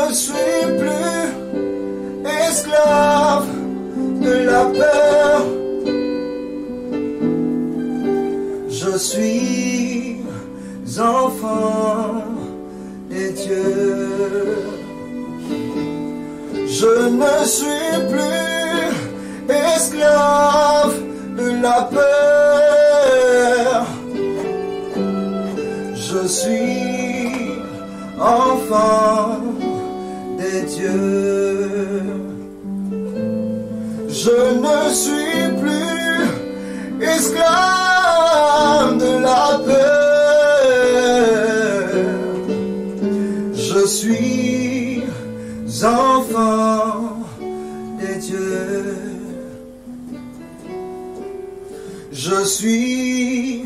ne suis plus esclave de la peur. Je suis enfant des dieux. Je ne suis plus esclave de la peur. Je suis enfant des dieux. Je ne suis plus esclave de la peur. Je suis enfant des dieux. Je suis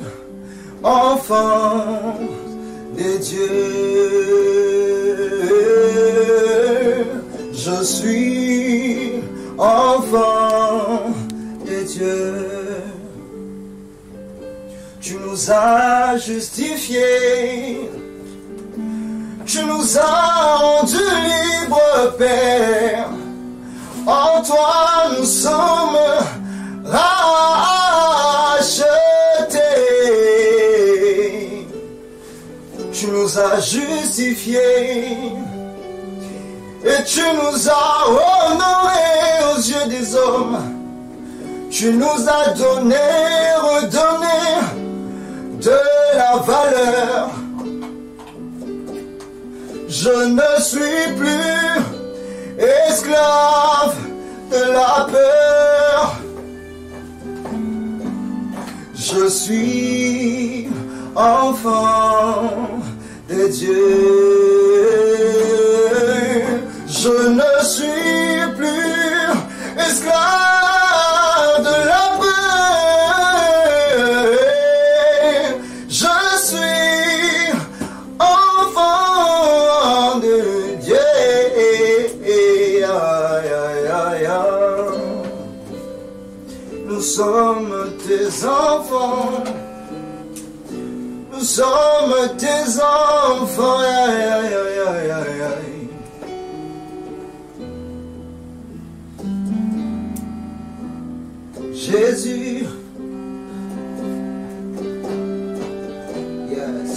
enfant des dieux. Je suis enfant des dieux. Tu nous as justifiés. Tu nous as rendus libres, Père. En toi nous sommes rachetés. Tu nous as justifiés. Et tu nous as honorés aux yeux des hommes. Tu nous as donné, redonné de la valeur. Je ne suis plus esclave de la peur. Je suis enfant des dieux. Je ne suis plus esclave de la peur. Je suis enfant de Dieu. Nous sommes tes enfants. Nous sommes tes enfants. Jésus. Yes.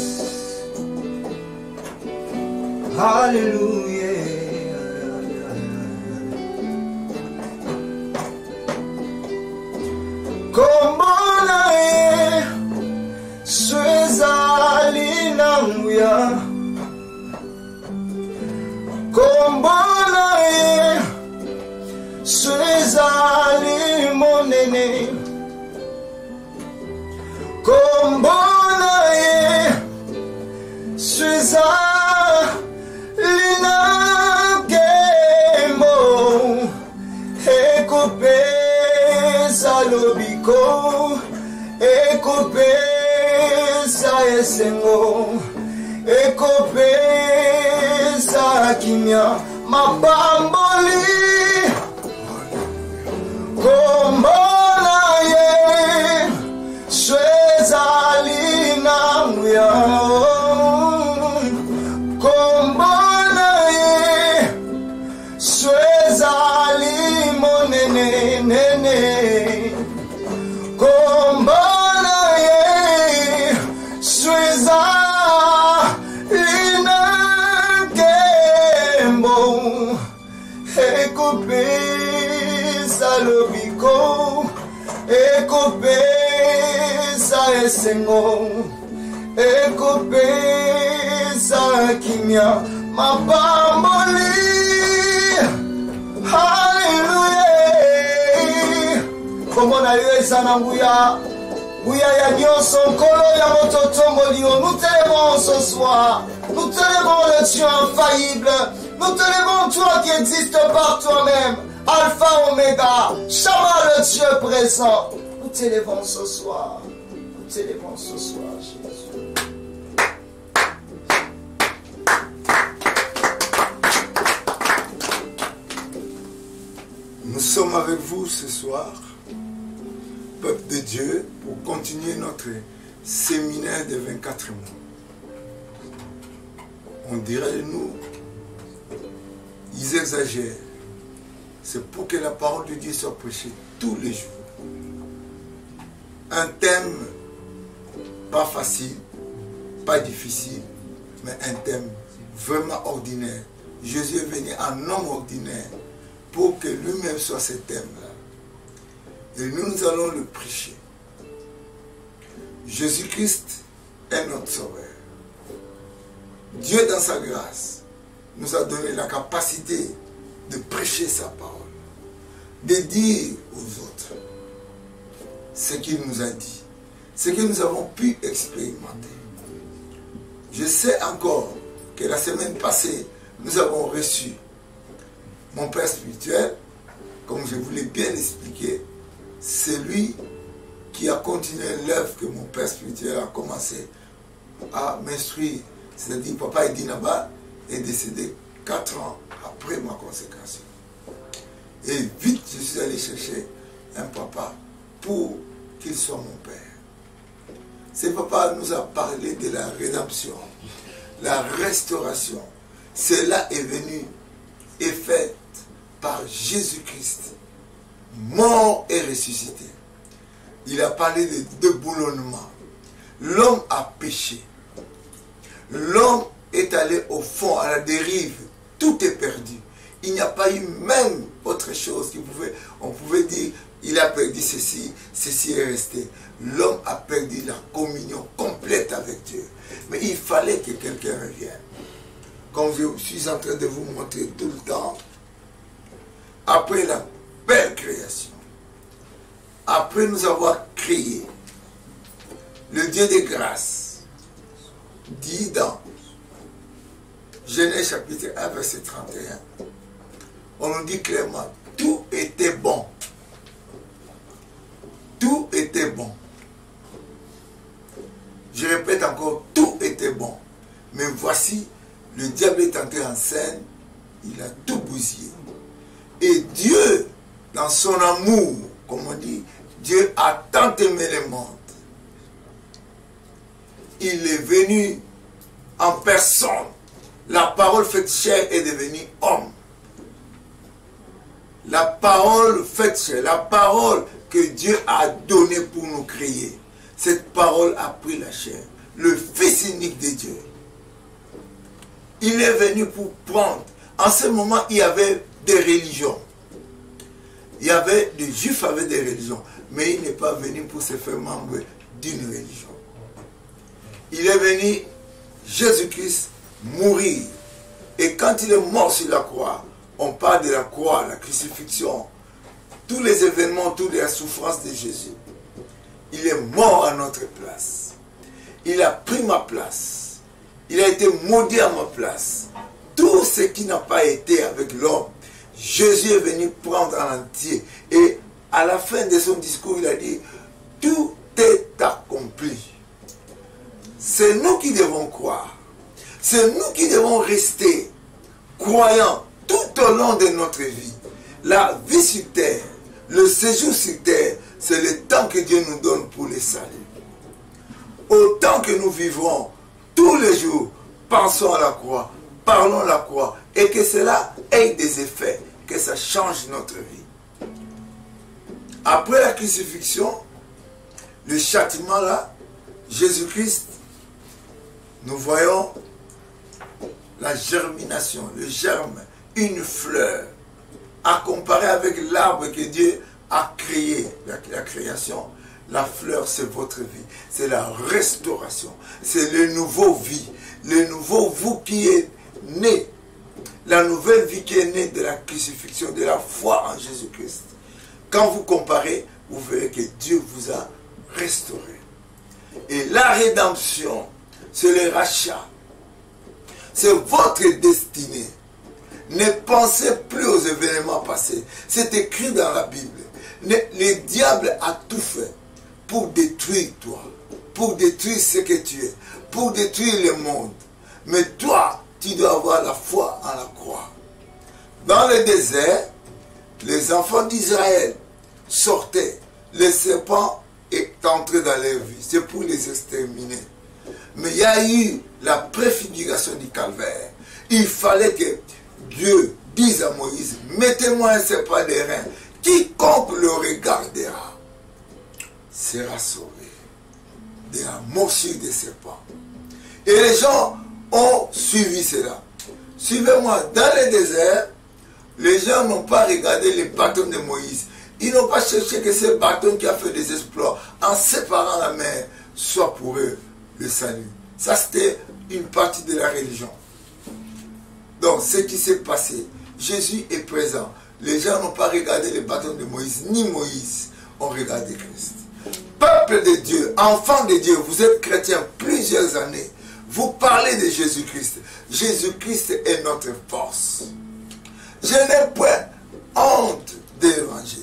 Hallelujah. Kombonae swezali namuya. Kombonae swezali monene. Kombonae swezali nakemo. Ekope salobiko, ekope sa esengo, ekope sa kimia, mabamboli, kombona ye, swezali namuya, kombona ye, swezali monene nene. Kombona ye sweza lina kembo. Ekope salobiko, ekope sa esengo, ekope sa kimia, mabamboli. Hallelujah. Kombona yo esana nguya. Nguya ya nyonso nkolo ya mototombo liyo. Nous t'élevons ce soir. Nous t'élevons le Dieu infaillible. Nous t'élevons toi qui existe par toi-même. Alpha, Oméga. Shama le Dieu présent. Nous t'élevons ce soir. Nous t'élevons ce soir, Jésus. Nous sommes avec vous ce soir, peuple de Dieu, pour continuer notre séminaire de 24 mois. On dirait nous, ils exagèrent. C'est pour que la parole de Dieu soit prêchée tous les jours. Un thème pas facile, pas difficile, mais un thème vraiment ordinaire. Jésus est venu en homme ordinaire pour que lui-même soit ce thème-là. Et nous allons le prêcher. Jésus-Christ est notre sauveur. Dieu, dans sa grâce, nous a donné la capacité de prêcher sa parole, de dire aux autres ce qu'il nous a dit, ce que nous avons pu expérimenter. Je sais encore que la semaine passée, nous avons reçu mon Père spirituel, comme je vous l'ai bien expliqué, c'est lui qui a continué l'œuvre que mon Père spirituel a commencé à m'instruire. C'est-à-dire, Papa Edinaba est décédé 4 ans après ma consécration. Et vite, je suis allé chercher un papa pour qu'il soit mon père. Ce papa nous a parlé de la rédemption, la restauration. Cela est venu et fait par Jésus-Christ, mort et ressuscité. Il a parlé de déboulonnement. L'homme a péché. L'homme est allé au fond, à la dérive. Tout est perdu. Il n'y a pas eu même autre chose on pouvait dire, il a perdu ceci, ceci est resté. L'homme a perdu la communion complète avec Dieu. Mais il fallait que quelqu'un revienne. Comme je suis en train de vous montrer tout le temps, après la belle création, après nous avoir créé, le Dieu de grâce dit dans Genèse chapitre 1 verset 31, on nous dit clairement, tout était bon. Tout était bon. Je répète encore, tout était bon. Mais voici, le diable est entré en scène, il a tout bousillé. Et Dieu, dans son amour, comme on dit, Dieu a tant aimé le monde. Il est venu en personne. La parole faite chair est devenue homme. La parole faite chair, la parole que Dieu a donnée pour nous créer. Cette parole a pris la chair. Le Fils unique de Dieu. Il est venu pour prendre. En ce moment, il y avait des religions. Il y avait des Juifs avec des religions. Mais il n'est pas venu pour se faire membre d'une religion. Il est venu, Jésus-Christ, mourir. Et quand il est mort sur la croix, on parle de la croix, la crucifixion, tous les événements, toutes les souffrances de Jésus. Il est mort à notre place. Il a pris ma place. Il a été maudit à ma place. Tout ce qui n'a pas été avec l'homme, Jésus est venu prendre en entier. Et à la fin de son discours, il a dit, tout est accompli. C'est nous qui devons croire. C'est nous qui devons rester croyants tout au long de notre vie. La vie sur terre, le séjour sur terre, c'est le temps que Dieu nous donne pour les saluts. Autant que nous vivrons tous les jours, pensons à la croix, parlons à la croix, et que cela ait des effets, que ça change notre vie. Après la crucifixion, le châtiment là, Jésus-Christ, nous voyons la germination, le germe, une fleur, à comparer avec l'arbre que Dieu a créé, la création. La fleur, c'est votre vie, c'est la restauration, c'est le nouveau vie, le nouveau vous qui est né, la nouvelle vie qui est née de la crucifixion, de la foi en Jésus-Christ. Quand vous comparez, vous verrez que Dieu vous a restauré. Et la rédemption, c'est le rachat. C'est votre destinée. Ne pensez plus aux événements passés. C'est écrit dans la Bible. Le diable a tout fait pour détruire toi, pour détruire ce que tu es, pour détruire le monde. Mais toi, tu dois avoir la foi en la croix. Dans le désert, les enfants d'Israël sortaient. Le serpent est entré dans leur vie. C'est pour les exterminer. Mais il y a eu la préfiguration du calvaire. Il fallait que Dieu disent à Moïse, mettez-moi un serpent des reins. Quiconque le regardera sera sauvé de la morsure des serpents. Et les gens ont suivi cela. Suivez-moi, dans le désert, les gens n'ont pas regardé les bâtons de Moïse. Ils n'ont pas cherché que ce bâton qui a fait des exploits en séparant la mer soit pour eux le salut. Ça, c'était une partie de la religion. Donc, ce qui s'est passé, Jésus est présent. Les gens n'ont pas regardé les bâtons de Moïse, ni Moïse ont regardé Christ. Peuple de Dieu, enfant de Dieu, vous êtes chrétien plusieurs années. Vous parlez de Jésus-Christ. Jésus-Christ est notre force. Je n'ai point honte de l'évangile,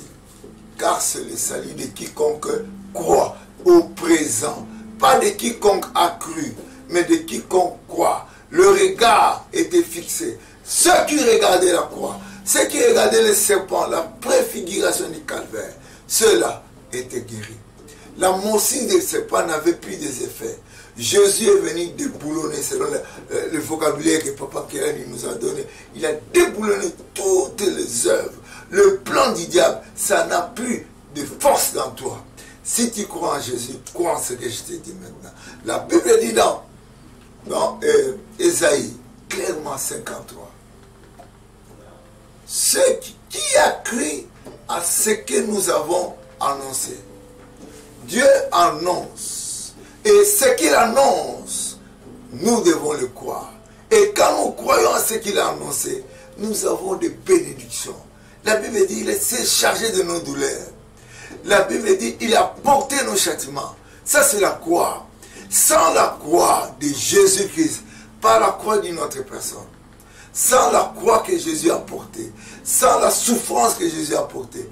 car c'est le salut de quiconque croit au présent. Pas de quiconque a cru, mais de quiconque croit. Le regard était fixé. Ceux qui regardaient la croix, ceux qui regardaient le serpent, la préfiguration du calvaire, ceux-là étaient guéris. La morsure des serpents n'avait plus des effets. Jésus est venu déboulonner, selon le vocabulaire que Papa Kélani nous a donné. Il a déboulonné toutes les œuvres. Le plan du diable, ça n'a plus de force dans toi. Si tu crois en Jésus, crois en ce que je te dis maintenant. La Bible dit dans Ésaïe, clairement 53. Qui a cru à ce que nous avons annoncé? Dieu annonce. Et ce qu'il annonce, nous devons le croire. Et quand nous croyons à ce qu'il a annoncé, nous avons des bénédictions. La Bible dit, il s'est chargé de nos douleurs. La Bible dit, il a porté nos châtiments. Ça, c'est la croix. Sans la croix de Jésus-Christ, par la croix d'une autre personne, sans la croix que Jésus a portée, sans la souffrance que Jésus a portée,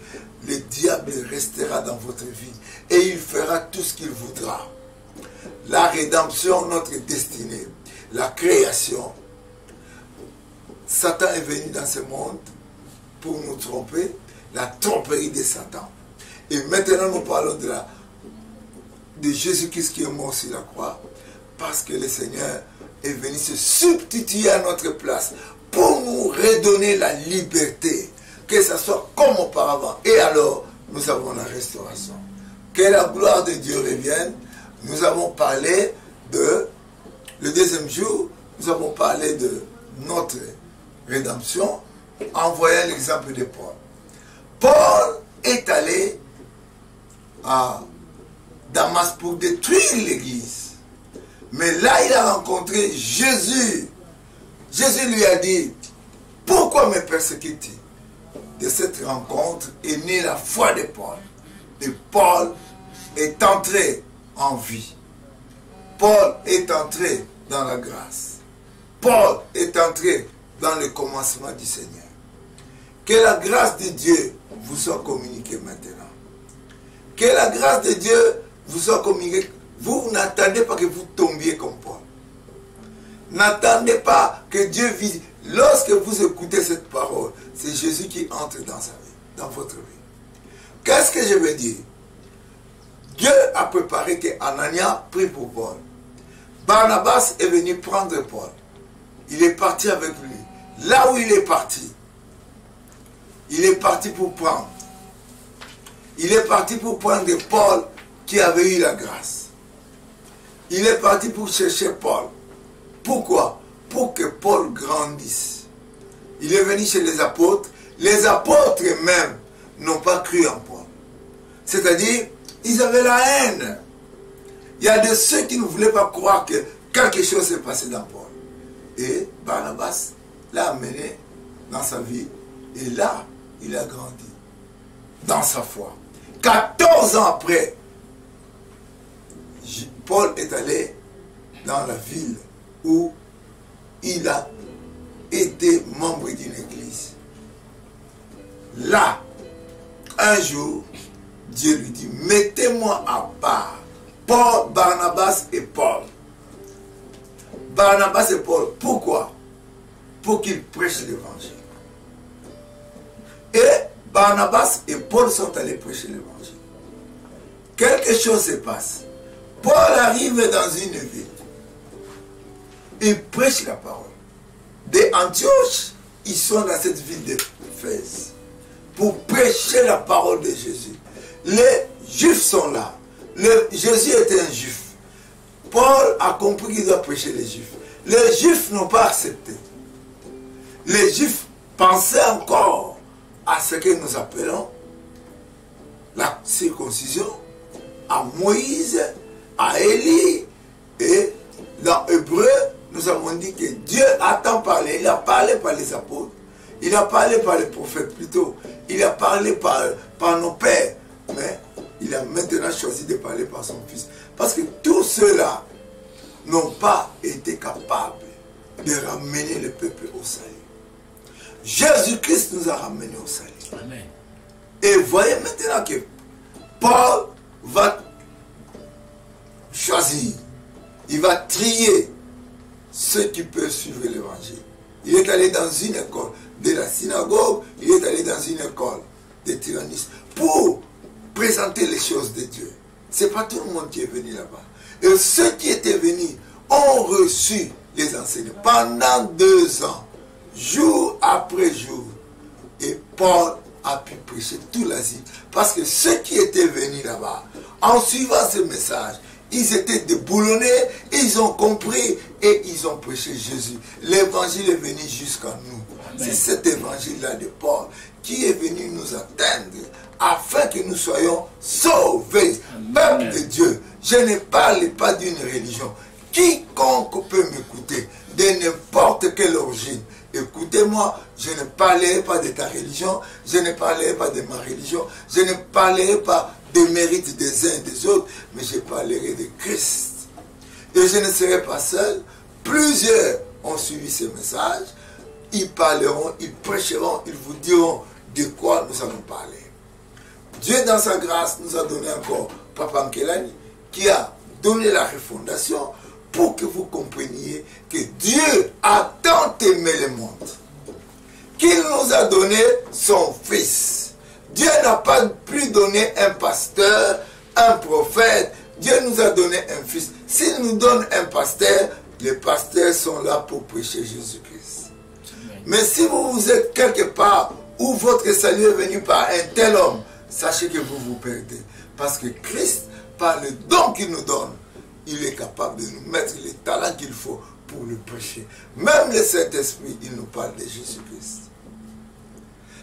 le diable restera dans votre vie et il fera tout ce qu'il voudra. La rédemption, notre destinée, la création. Satan est venu dans ce monde pour nous tromper, la tromperie de Satan. Et maintenant nous parlons de Jésus-Christ qui est mort sur la croix, parce que le Seigneur est venu se substituer à notre place pour nous redonner la liberté, que ce soit comme auparavant. Et alors, nous avons la restauration. Que la gloire de Dieu revienne. Nous avons parlé le deuxième jour, nous avons parlé de notre rédemption en voyant l'exemple de Paul. Paul est allé à Damas pour détruire l'église. Mais là, il a rencontré Jésus. Jésus lui a dit, pourquoi me persécutes-tu? De cette rencontre est née la foi de Paul. Et Paul est entré en vie. Paul est entré dans la grâce. Paul est entré dans le commencement du Seigneur. Que la grâce de Dieu vous soit communiquée maintenant. Que la grâce de Dieu vous soit communiquée. Vous n'attendez pas que vous tombiez comme Paul. N'attendez pas que Dieu vise. Lorsque vous écoutez cette parole, c'est Jésus qui entre dans sa vie, dans votre vie. Qu'est-ce que je veux dire? Dieu a préparé que Anania prie pour Paul. Barnabas est venu prendre Paul. Il est parti avec lui. Là où il est parti pour prendre. Il est parti pour prendre Paul qui avait eu la grâce. Il est parti pour chercher Paul. Pourquoi? Pour que Paul grandisse. Il est venu chez les apôtres. Les apôtres même n'ont pas cru en Paul. C'est-à-dire, ils avaient la haine. Il y a de ceux qui ne voulaient pas croire que quelque chose s'est passé dans Paul. Et Barnabas l'a amené dans sa vie. Et là, il a grandi dans sa foi. 14 ans après, Paul est allé dans la ville où il a été membre d'une église. Là, un jour, Dieu lui dit, mettez-moi à part Paul, Barnabas et Paul. Barnabas et Paul, pourquoi? Pour qu'ils prêchent l'évangile. Et Barnabas et Paul sont allés prêcher l'évangile. Quelque chose se passe. Paul arrive dans une ville. Il prêche la parole. De Antioche, ils sont dans cette ville d'Éphèse pour prêcher la parole de Jésus. Les Juifs sont là. Jésus était un Juif. Paul a compris qu'il doit prêcher les Juifs. Les Juifs n'ont pas accepté. Les Juifs pensaient encore à ce que nous appelons la circoncision, à Moïse, à Élie. Et dans Hébreu, nous avons dit que Dieu a tant parlé. Il a parlé par les apôtres. Il a parlé par les prophètes plutôt. Il a parlé par nos pères. Mais il a maintenant choisi de parler par son Fils. Parce que tous ceux-là n'ont pas été capables de ramener le peuple au salut. Jésus-Christ nous a ramenés au salut. Amen. Et voyez maintenant que Paul va choisir, il va trier ceux qui peuvent suivre l'évangile. Il est allé dans une école de la synagogue, il est allé dans une école de tyrannisme pour présenter les choses de Dieu. Ce n'est pas tout le monde qui est venu là-bas. Et ceux qui étaient venus ont reçu les enseignements pendant 2 ans, jour après jour. Et Paul a pu prêcher toute l'Asie. Parce que ceux qui étaient venus là-bas, en suivant ce message, ils étaient déboulonnés, ils ont compris et ils ont prêché Jésus. L'évangile est venu jusqu'à nous. C'est cet évangile-là de Paul qui est venu nous atteindre afin que nous soyons sauvés. Peuple de Dieu, je ne parle pas d'une religion. Quiconque peut m'écouter, de n'importe quelle origine, écoutez-moi, je ne parlerai pas de ta religion, je ne parlerai pas de ma religion, je ne parlerai pas des mérites des uns et des autres, mais je parlerai de Christ. Et je ne serai pas seul. Plusieurs ont suivi ce message. Ils parleront, ils prêcheront, ils vous diront de quoi nous allons parler. Dieu, dans sa grâce, nous a donné encore Papa Nkelani, qui a donné la refondation pour que vous compreniez que Dieu a tant aimé le monde qu'il nous a donné son Fils. Dieu n'a pas pu donner un pasteur, un prophète. Dieu nous a donné un Fils. S'il nous donne un pasteur, les pasteurs sont là pour prêcher Jésus-Christ. Mais si vous êtes quelque part où votre salut est venu par un tel homme, sachez que vous vous perdez. Parce que Christ, par le don qu'il nous donne, il est capable de nous mettre les talents qu'il faut pour le prêcher. Même le Saint-Esprit, il nous parle de Jésus-Christ.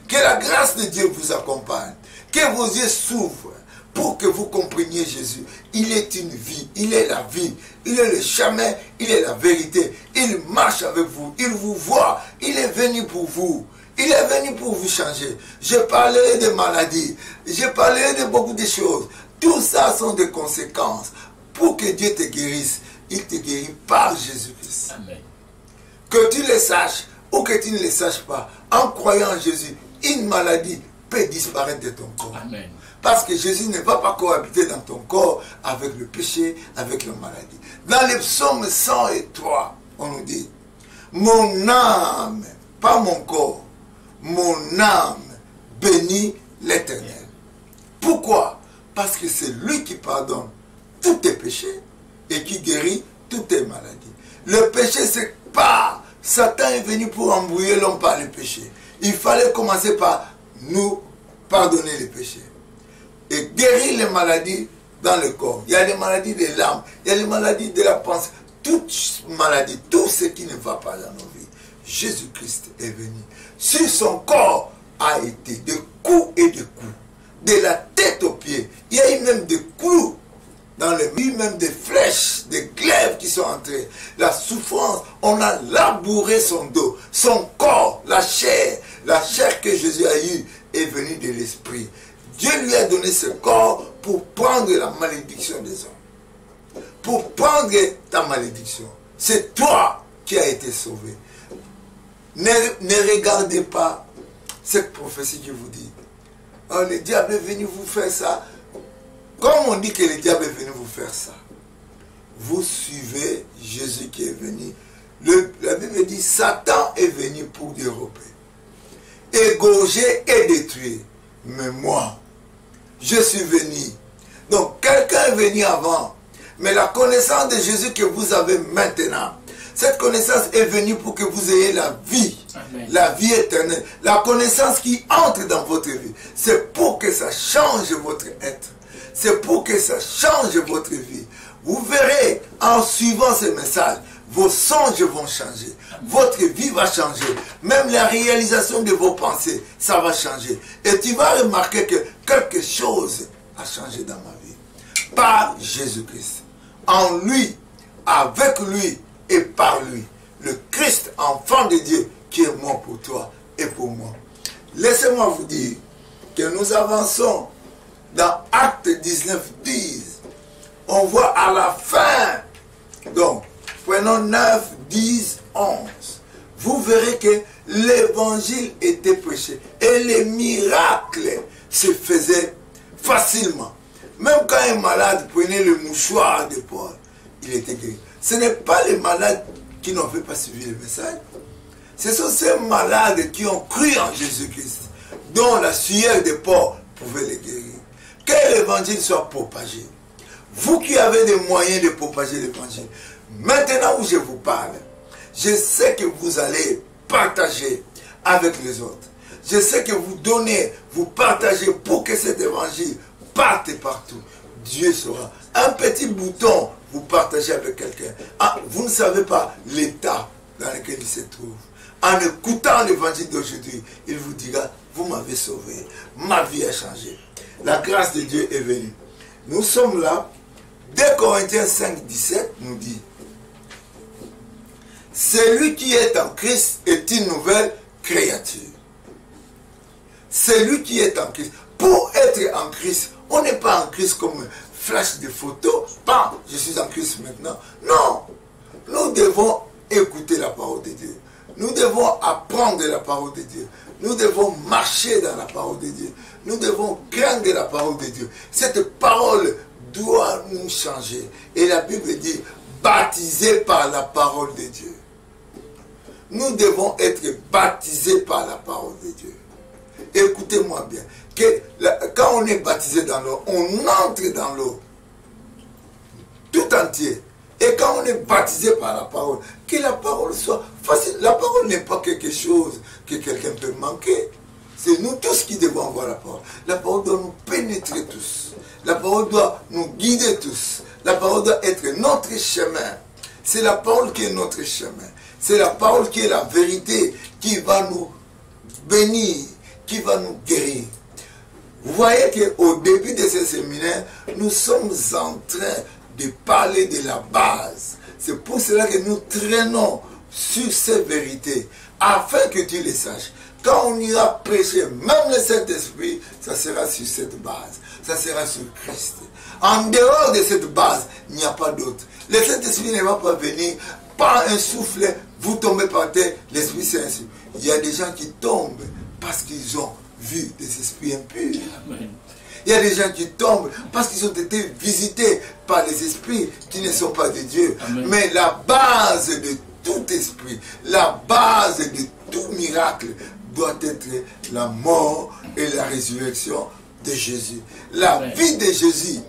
Que la grâce de Dieu vous accompagne. Que vos yeux s'ouvrent pour que vous compreniez Jésus. Il est une vie, il est la vie, il est le chemin, il est la vérité. Il marche avec vous, il vous voit, il est venu pour vous. Il est venu pour vous changer. Je parlerai de maladies, je parlerai de beaucoup de choses. Tout ça sont des conséquences. Pour que Dieu te guérisse, il te guérit par Jésus-Christ. Amen. Que tu le saches ou que tu ne le saches pas, en croyant en Jésus, une maladie peut disparaître de ton corps. Amen. Parce que Jésus ne va pas cohabiter dans ton corps avec le péché, avec la maladie. Dans le psaume 103, on nous dit, mon âme, pas mon corps, mon âme bénit l'Éternel. Pourquoi? Parce que c'est lui qui pardonne tous tes péchés et qui guérit toutes tes maladies. Le péché, c'est pas... Satan est venu pour embrouiller l'homme par le péché. Il fallait commencer par nous pardonner les péchés. Et guérir les maladies dans le corps. Il y a des maladies de l'âme, il y a des maladies de la pensée. Toute maladie, tout ce qui ne va pas dans nos vies. Jésus-Christ est venu. Sur son corps a été de coups et de coups. De la tête aux pieds. Il y a eu même des clous dans le mur, même des flèches, des glaives qui sont entrées. La souffrance, on a labouré son dos, son corps, la chair que Jésus a eue est venue de l'esprit. Dieu lui a donné ce corps pour prendre la malédiction des hommes. Pour prendre ta malédiction. C'est toi qui as été sauvé. Ne regardez pas cette prophétie qui vous dit, oh, le diable est venu vous faire ça. Comme on dit que le diable est venu vous faire ça, vous suivez Jésus qui est venu. La Bible dit, Satan est venu pour dérober, égorger et détruire. Mais moi, je suis venu. Donc, quelqu'un est venu avant. Mais la connaissance de Jésus que vous avez maintenant, cette connaissance est venue pour que vous ayez la vie. Amen. La vie éternelle, la connaissance qui entre dans votre vie, c'est pour que ça change votre être. C'est pour que ça change votre vie. Vous verrez, en suivant ce message, vos songes vont changer. Votre vie va changer. Même la réalisation de vos pensées, ça va changer. Et tu vas remarquer que quelque chose a changé dans ma vie. Par Jésus-Christ. En lui, avec lui et par lui. Le Christ, enfant de Dieu, qui est mort pour toi et pour moi. Laissez-moi vous dire que nous avançons dans Acte 19, 10. On voit à la fin. Donc, prenons 9, 10, 11. Vous verrez que l'évangile était prêché et les miracles se faisaient facilement. Même quand un malade prenait le mouchoir de Paul, il était guéri. Ce n'est pas les malades qui n'ont pas suivi le message. Ce sont ces malades qui ont cru en Jésus-Christ, dont la sueur de Paul pouvait les guérir. Que l'évangile soit propagé. Vous qui avez des moyens de propager l'évangile, maintenant où je vous parle, je sais que vous allez partager avec les autres. Je sais que vous donnez, vous partagez pour que cet évangile parte partout. Dieu saura. Un petit bouton, vous partagez avec quelqu'un. Ah, vous ne savez pas l'état dans lequel il se trouve. En écoutant l'évangile d'aujourd'hui, il vous dira, vous m'avez sauvé, ma vie a changé. La grâce de Dieu est venue. Nous sommes là. 2 Corinthiens 5, 17 nous dit, celui qui est en Christ est une nouvelle créature. Celui qui est en Christ. Pour être en Christ, on n'est pas en Christ comme flash de photos. Bam, je suis en Christ maintenant. Non. Nous devons écouter la parole de Dieu. Nous devons apprendre la parole de Dieu. Nous devons marcher dans la parole de Dieu. Nous devons craindre la parole de Dieu. Cette parole doit nous changer. Et la Bible dit, baptisés par la parole de Dieu. Nous devons être baptisés par la parole de Dieu. Écoutez-moi bien. Quand on est baptisé dans l'eau, on entre dans l'eau tout entier. Et quand on est baptisé par la parole, que la parole soit facile. La parole n'est pas quelque chose que quelqu'un peut manquer. C'est nous tous qui devons avoir la parole. La parole doit nous pénétrer tous. La parole doit nous guider tous. La parole doit être notre chemin. C'est la parole qui est notre chemin. C'est la parole qui est la vérité, qui va nous bénir, qui va nous guérir. Vous voyez qu'au début de ce séminaire, nous sommes en train de parler de la base. C'est pour cela que nous traînons sur ces vérités, afin que tu les saches. Quand on ira prêcher, même le Saint-Esprit, ça sera sur cette base. Ça sera sur Christ. En dehors de cette base, il n'y a pas d'autre. Le Saint-Esprit ne va pas venir par un souffle, vous tombez par terre, l'Esprit Saint. Il y a des gens qui tombent parce qu'ils ont vu des esprits impurs. Amen. Il y a des gens qui tombent parce qu'ils ont été visités par les esprits qui ne sont pas de Dieu. Amen. Mais la base de tout esprit, la base de tout miracle doit être la mort et la résurrection de Jésus. La Amen. vie de Jésus,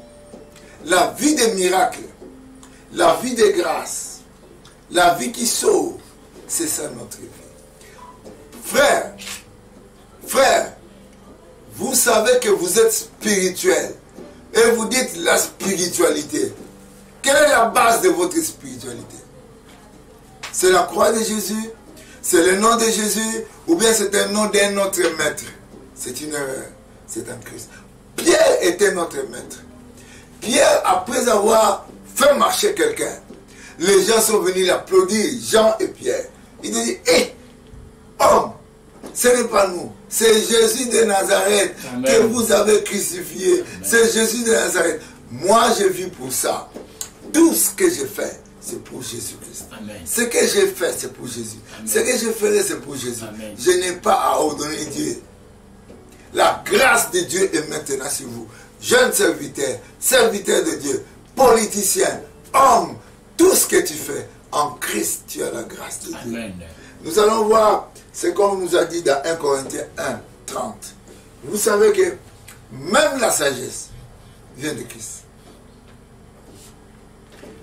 la vie des miracles, la vie de grâce, la vie qui sauve, c'est ça notre vie. Frère, vous savez que vous êtes spirituel et vous dites la spiritualité. Quelle est la base de votre spiritualité? C'est la croix de Jésus, c'est le nom de Jésus, ou bien c'est un nom d'un autre maître? C'est une erreur, c'est un Christ. Pierre était notre maître. Pierre, après avoir fait marcher quelqu'un, les gens sont venus l'applaudir, Jean et Pierre. Il dit, hé, homme, ce n'est pas nous, c'est Jésus de Nazareth. Amen. Que vous avez crucifié. C'est Jésus de Nazareth. Moi, je vis pour ça. Tout ce que je fais, c'est pour Jésus-Christ. Ce que j'ai fait, c'est pour Jésus. Amen. Ce que je ferai, c'est pour Jésus. Amen. Je n'ai pas à ordonner Dieu. La grâce de Dieu est maintenant sur vous. Jeune serviteur, serviteur de Dieu, politicien, homme, tout ce que tu fais, en Christ, tu as la grâce de Dieu. Amen. Nous allons voir ce qu'on nous a dit dans 1 Corinthiens 1, 30. Vous savez que même la sagesse vient de Christ.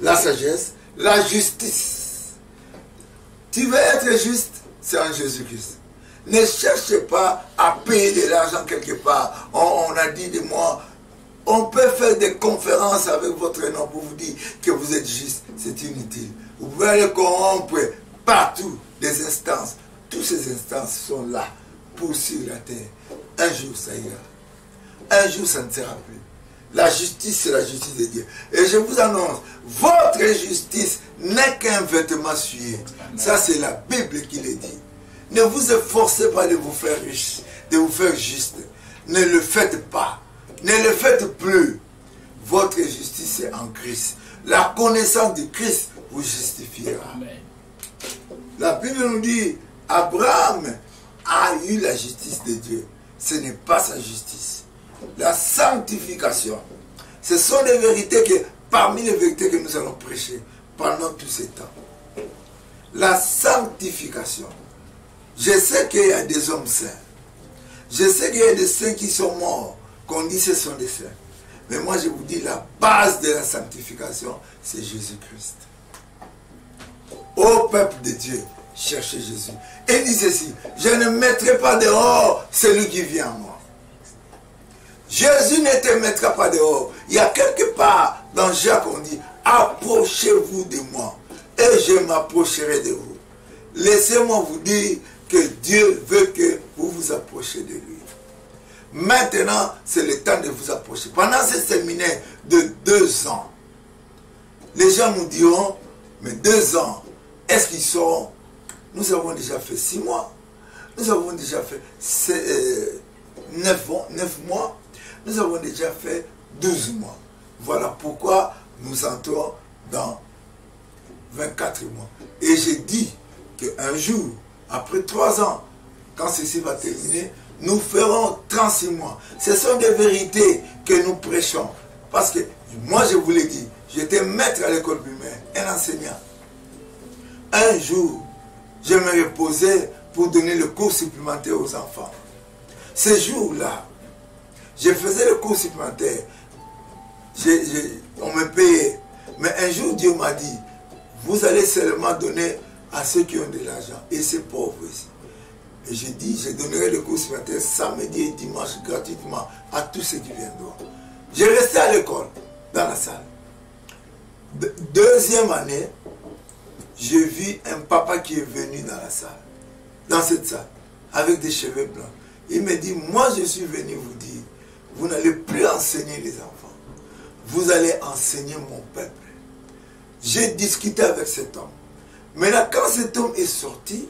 La sagesse, la justice. Tu veux être juste, c'est en Jésus-Christ. Ne cherchez pas à payer de l'argent quelque part. On a dit de moi, on peut faire des conférences avec votre nom pour vous dire que vous êtes juste. C'est inutile. Vous pouvez aller corrompre partout des instances. Toutes ces instances sont là pour sur la terre. Un jour, ça ira. Un jour, ça ne sera plus. La justice, c'est la justice de Dieu. Et je vous annonce, votre justice n'est qu'un vêtement souillé. Ça, c'est la Bible qui le dit. Ne vous efforcez pas de vous faire riche, de vous faire juste. Ne le faites pas. Ne le faites plus. Votre justice est en Christ. La connaissance de Christ vous justifiera. Amen. La Bible nous dit, Abraham a eu la justice de Dieu. Ce n'est pas sa justice. La sanctification. Ce sont des vérités que, parmi les vérités que nous allons prêcher pendant tous ces temps. La sanctification. Je sais qu'il y a des hommes saints. Je sais qu'il y a des saints qui sont morts, qu'on dit ce sont des saints. Mais moi je vous dis, la base de la sanctification, c'est Jésus-Christ. Ô peuple de Dieu, cherchez Jésus. Et dit ceci, je ne mettrai pas dehors celui qui vient à moi. Jésus ne te mettra pas dehors. Il y a quelque part dans Jacques on dit, approchez-vous de moi et je m'approcherai de vous. Laissez-moi vous dire que Dieu veut que vous vous approchiez de lui. Maintenant, c'est le temps de vous approcher. Pendant ce séminaire de 2 ans, les gens nous diront, mais 2 ans, est-ce qu'ils seront? Nous avons déjà fait 6 mois. Nous avons déjà fait 9 mois. Nous avons déjà fait 12 mois. Voilà pourquoi nous entrons dans 24 mois. Et j'ai dit qu'un jour, après 3 ans, quand ceci va terminer, nous ferons 36 mois. Ce sont des vérités que nous prêchons. Parce que moi, je vous l'ai dit, j'étais maître à l'école primaire, un enseignant. Un jour, je me reposais pour donner le cours supplémentaire aux enfants. Ce jour-là, je faisais le cours supplémentaire. On me payait. Mais un jour, Dieu m'a dit, vous allez seulement donner à ceux qui ont de l'argent. Et c'est pauvre ici. Et j'ai dit, je donnerai le cours supplémentaire samedi et dimanche gratuitement à tous ceux qui viendront. J'ai resté à l'école, dans la salle. Deuxième année, j'ai vu un papa qui est venu dans la salle, dans cette salle, avec des cheveux blancs. Il me dit, moi je suis venu vous dire, vous n'allez plus enseigner les enfants. Vous allez enseigner mon peuple. J'ai discuté avec cet homme. Maintenant, quand cet homme est sorti,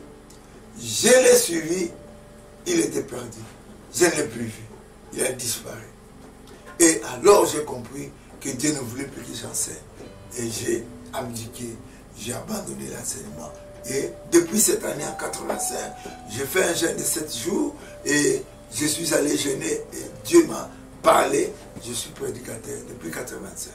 je l'ai suivi, il était perdu. Je ne l'ai plus vu. Il a disparu. Et alors j'ai compris que Dieu ne voulait plus que j'enseigne. Et j'ai abdiqué, j'ai abandonné l'enseignement. Et depuis cette année en 85, j'ai fait un jeûne de 7 jours et je suis allé jeûner et Dieu m'a parlé. Je suis prédicateur depuis 85.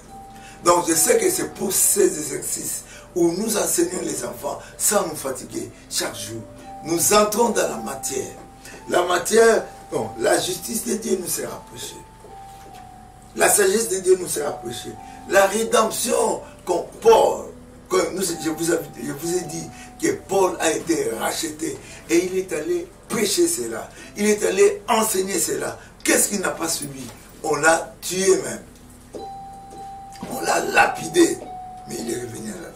Donc je sais que c'est pour ces exercices où nous enseignons les enfants sans nous fatiguer chaque jour. Nous entrons dans la matière. La matière, bon, la justice de Dieu nous sera prêchée. La sagesse de Dieu nous sera prêchée. La rédemption qu'on Paul, je vous ai dit que Paul a été racheté et il est allé prêcher cela. Il est allé enseigner cela. Qu'est-ce qu'il n'a pas subi? On l'a tué même. On l'a lapidé. Mais il est revenu à la vie.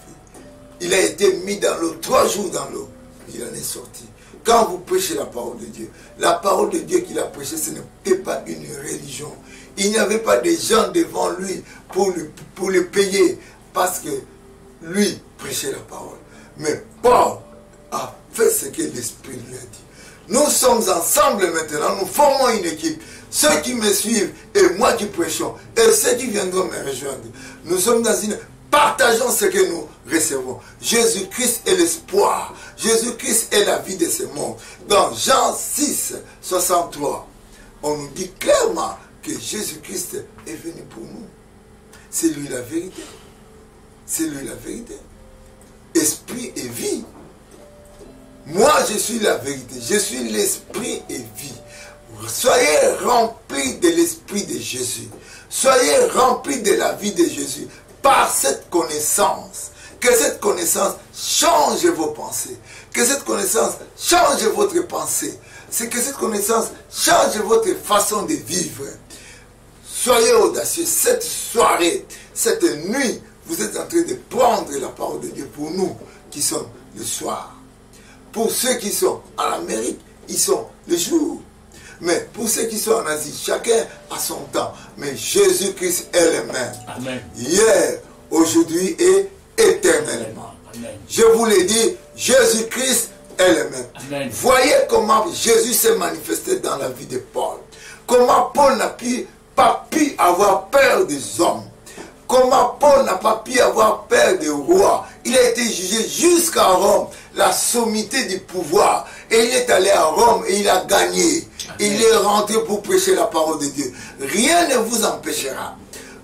Il a été mis dans l'eau, 3 jours dans l'eau. Il en est sorti. Quand vous prêchez la parole de Dieu, la parole de Dieu qu'il a prêchée, ce n'était pas une religion. Il n'y avait pas de gens devant lui pour le payer parce que lui prêchait la parole. Mais Paul a fait ce que l'Esprit lui a dit. Nous sommes ensemble maintenant, nous formons une équipe. Ceux qui me suivent et moi qui prêchons et ceux qui viendront me rejoindre. Nous sommes dans une... Partageons ce que nous recevons. Jésus-Christ est l'espoir. Jésus-Christ est la vie de ce monde. Dans Jean 6, 63, on nous dit clairement que Jésus-Christ est venu pour nous. C'est lui la vérité. C'est lui la vérité. Esprit et vie. Moi, je suis la vérité. Je suis l'esprit et vie. Soyez remplis de l'esprit de Jésus. Soyez remplis de la vie de Jésus. Par cette connaissance, que cette connaissance change vos pensées, Que cette connaissance change votre pensée. C'est que cette connaissance change votre façon de vivre. Soyez audacieux. Cette soirée, cette nuit, vous êtes en train de prendre la parole de Dieu pour nous qui sommes le soir. Pour ceux qui sont en Amérique, ils sont le jour. Mais pour ceux qui sont en Asie, chacun a son temps. Mais Jésus-Christ est le même. Amen. Hier, aujourd'hui et éternellement. Amen. Je vous l'ai dit, Jésus-Christ est le même. Amen. Voyez comment Jésus s'est manifesté dans la vie de Paul. Comment Paul n'a pas pu avoir peur des hommes. Comment Paul n'a pas pu avoir peur des rois. Il a été jugé jusqu'à Rome, la sommité du pouvoir. Et il est allé à Rome et il a gagné. Amen. Il est rentré pour prêcher la parole de Dieu. Rien ne vous empêchera.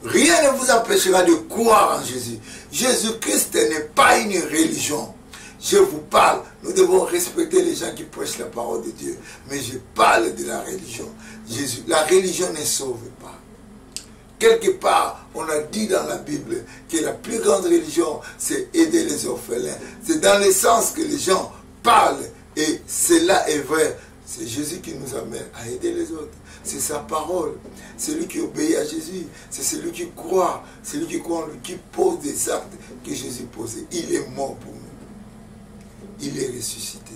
Rien ne vous empêchera de croire en Jésus. Jésus-Christ n'est pas une religion. Je vous parle, nous devons respecter les gens qui prêchent la parole de Dieu. Mais je parle de la religion. Jésus, la religion ne sauve pas. Quelque part, on a dit dans la Bible que la plus grande religion, c'est aider les orphelins. C'est dans le sens que les gens parlent, et cela est vrai. C'est Jésus qui nous amène à aider les autres. C'est sa parole. C'est lui qui obéit à Jésus. C'est celui qui croit. C'est lui qui croit en lui, qui pose des actes que Jésus posait. Il est mort pour nous. Il est ressuscité.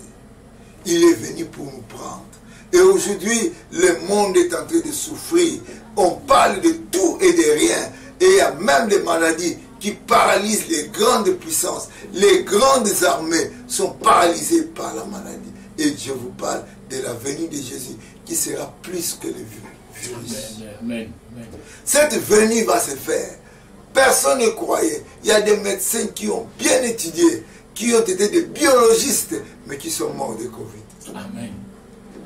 Il est venu pour nous prendre. Et aujourd'hui, le monde est en train de souffrir. On parle de tout et de rien. Et il y a même des maladies qui paralysent les grandes puissances. Les grandes armées sont paralysées par la maladie. Et je vous parle de la venue de Jésus qui sera plus que le virus. Amen. Amen. Cette venue va se faire. Personne ne croyait. Il y a des médecins qui ont bien étudié, qui ont été des biologistes, mais qui sont morts de Covid. Amen.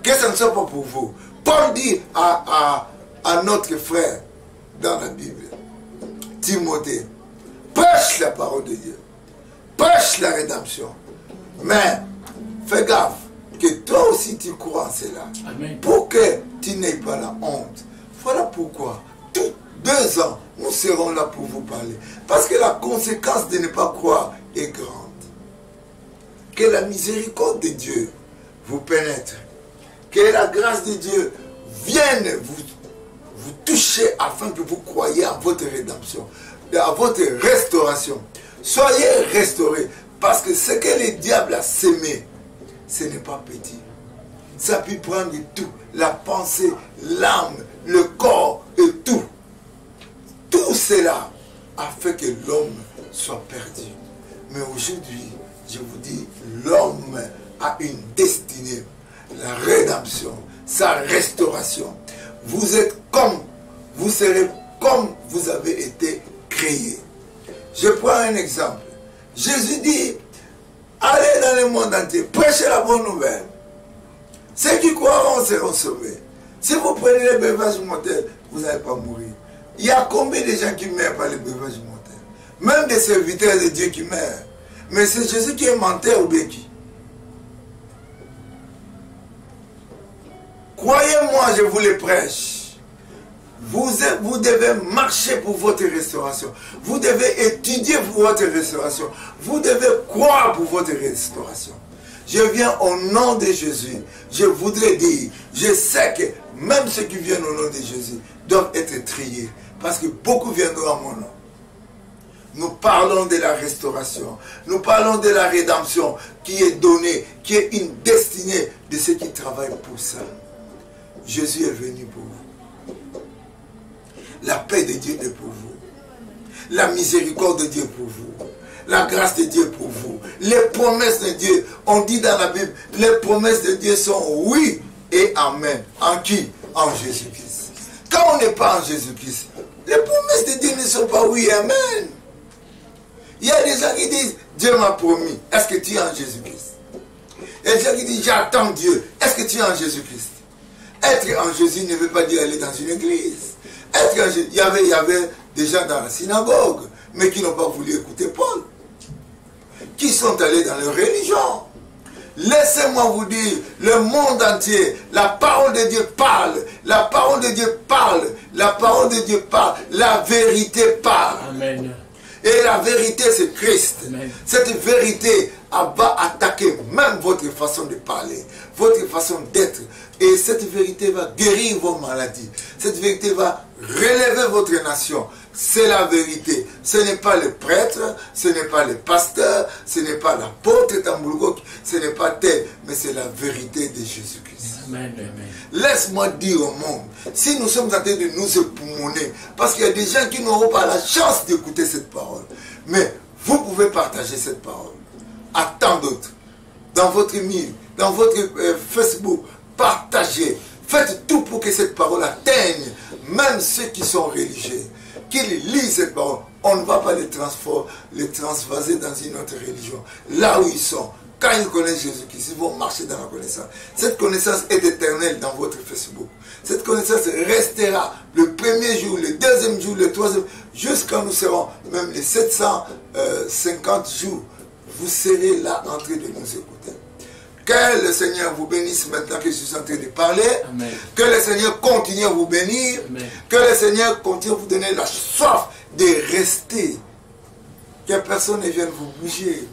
Que ça ne soit pas pour vous. Paul dit à notre frère dans la Bible, Timothée, prêche la parole de Dieu, prêche la rédemption, mais fais gaffe que toi aussi tu crois en cela. Amen. Pour que tu n'aies pas la honte. Voilà pourquoi, tous 2 ans, nous serons là pour vous parler. Parce que la conséquence de ne pas croire est grande. Que la miséricorde de Dieu vous pénètre. Que la grâce de Dieu vienne vous toucher afin que vous croyiez à votre rédemption, à votre restauration. Soyez restaurés. Parce que ce que le diable a sémé, ce n'est pas petit. Ça peut prendre tout. La pensée, l'âme, le corps et tout. Tout cela a fait que l'homme soit perdu. Mais aujourd'hui, je vous dis, l'homme a une destinée. La rédemption, sa restauration. Vous êtes comme, vous serez comme vous avez été créés. Je prends un exemple. Jésus dit, allez dans le monde entier, prêchez la bonne nouvelle. Ceux qui croiront seront sauvés. Si vous prenez le breuvage mortel, vous n'allez pas mourir. Il y a combien de gens qui meurent par le breuvage mortel? Même des serviteurs de Dieu qui meurent. Mais c'est Jésus qui est menteur ou bien qui? Croyez-moi, je vous le prêche. Vous devez marcher pour votre restauration. Vous devez étudier pour votre restauration. Vous devez croire pour votre restauration. Je viens au nom de Jésus. Je voudrais dire, je sais que même ceux qui viennent au nom de Jésus doivent être triés. Parce que beaucoup viendront à mon nom. Nous parlons de la restauration. Nous parlons de la rédemption qui est donnée, qui est une destinée de ceux qui travaillent pour ça. Jésus est venu pour vous. La paix de Dieu est pour vous. La miséricorde de Dieu est pour vous. La grâce de Dieu est pour vous. Les promesses de Dieu, on dit dans la Bible, les promesses de Dieu sont oui et amen. En qui? En Jésus-Christ. Quand on n'est pas en Jésus-Christ, les promesses de Dieu ne sont pas oui et amen. Il y a des gens qui disent, Dieu m'a promis. Est-ce que tu es en Jésus-Christ? Il y a des gens qui disent, j'attends Dieu. Est-ce que tu es en Jésus-Christ? Être en Jésus ne veut pas dire aller dans une église. Être en Jésus, il y avait des gens dans la synagogue, mais qui n'ont pas voulu écouter Paul. Qui sont allés dans leur religion. Laissez-moi vous dire, le monde entier, la parole de Dieu parle. La parole de Dieu parle. La parole de Dieu parle. La vérité parle. Amen. Et la vérité, c'est Christ. Amen. Cette vérité va attaquer même votre façon de parler, votre façon d'être. Et cette vérité va guérir vos maladies. Cette vérité va relever votre nation. C'est la vérité. Ce n'est pas le prêtre, ce n'est pas le pasteur, ce n'est pas l'apôtre Tamboulgo, ce n'est pas tel, mais c'est la vérité de Jésus-Christ. Amen, amen. Laisse-moi dire au monde, si nous sommes en train de nous époumoner, parce qu'il y a des gens qui n'auront pas la chance d'écouter cette parole, mais vous pouvez partager cette parole à tant d'autres, dans votre mail, dans votre Facebook, partagez, faites tout pour que cette parole atteigne même ceux qui sont religieux, qu'ils lisent cette parole. On ne va pas les transvaser dans une autre religion, là où ils sont. Quand ils connaissent Jésus-Christ, ils vont marcher dans la connaissance. Cette connaissance est éternelle dans votre Facebook. Cette connaissance restera le premier jour, le deuxième jour, le troisième, jusqu'à nous serons même les 750 jours. Vous serez là en train de nous écouter. Que le Seigneur vous bénisse maintenant que je suis en train de parler. Amen. Que le Seigneur continue à vous bénir. Amen. Que le Seigneur continue à vous donner la soif de rester. Que personne ne vienne vous bouger.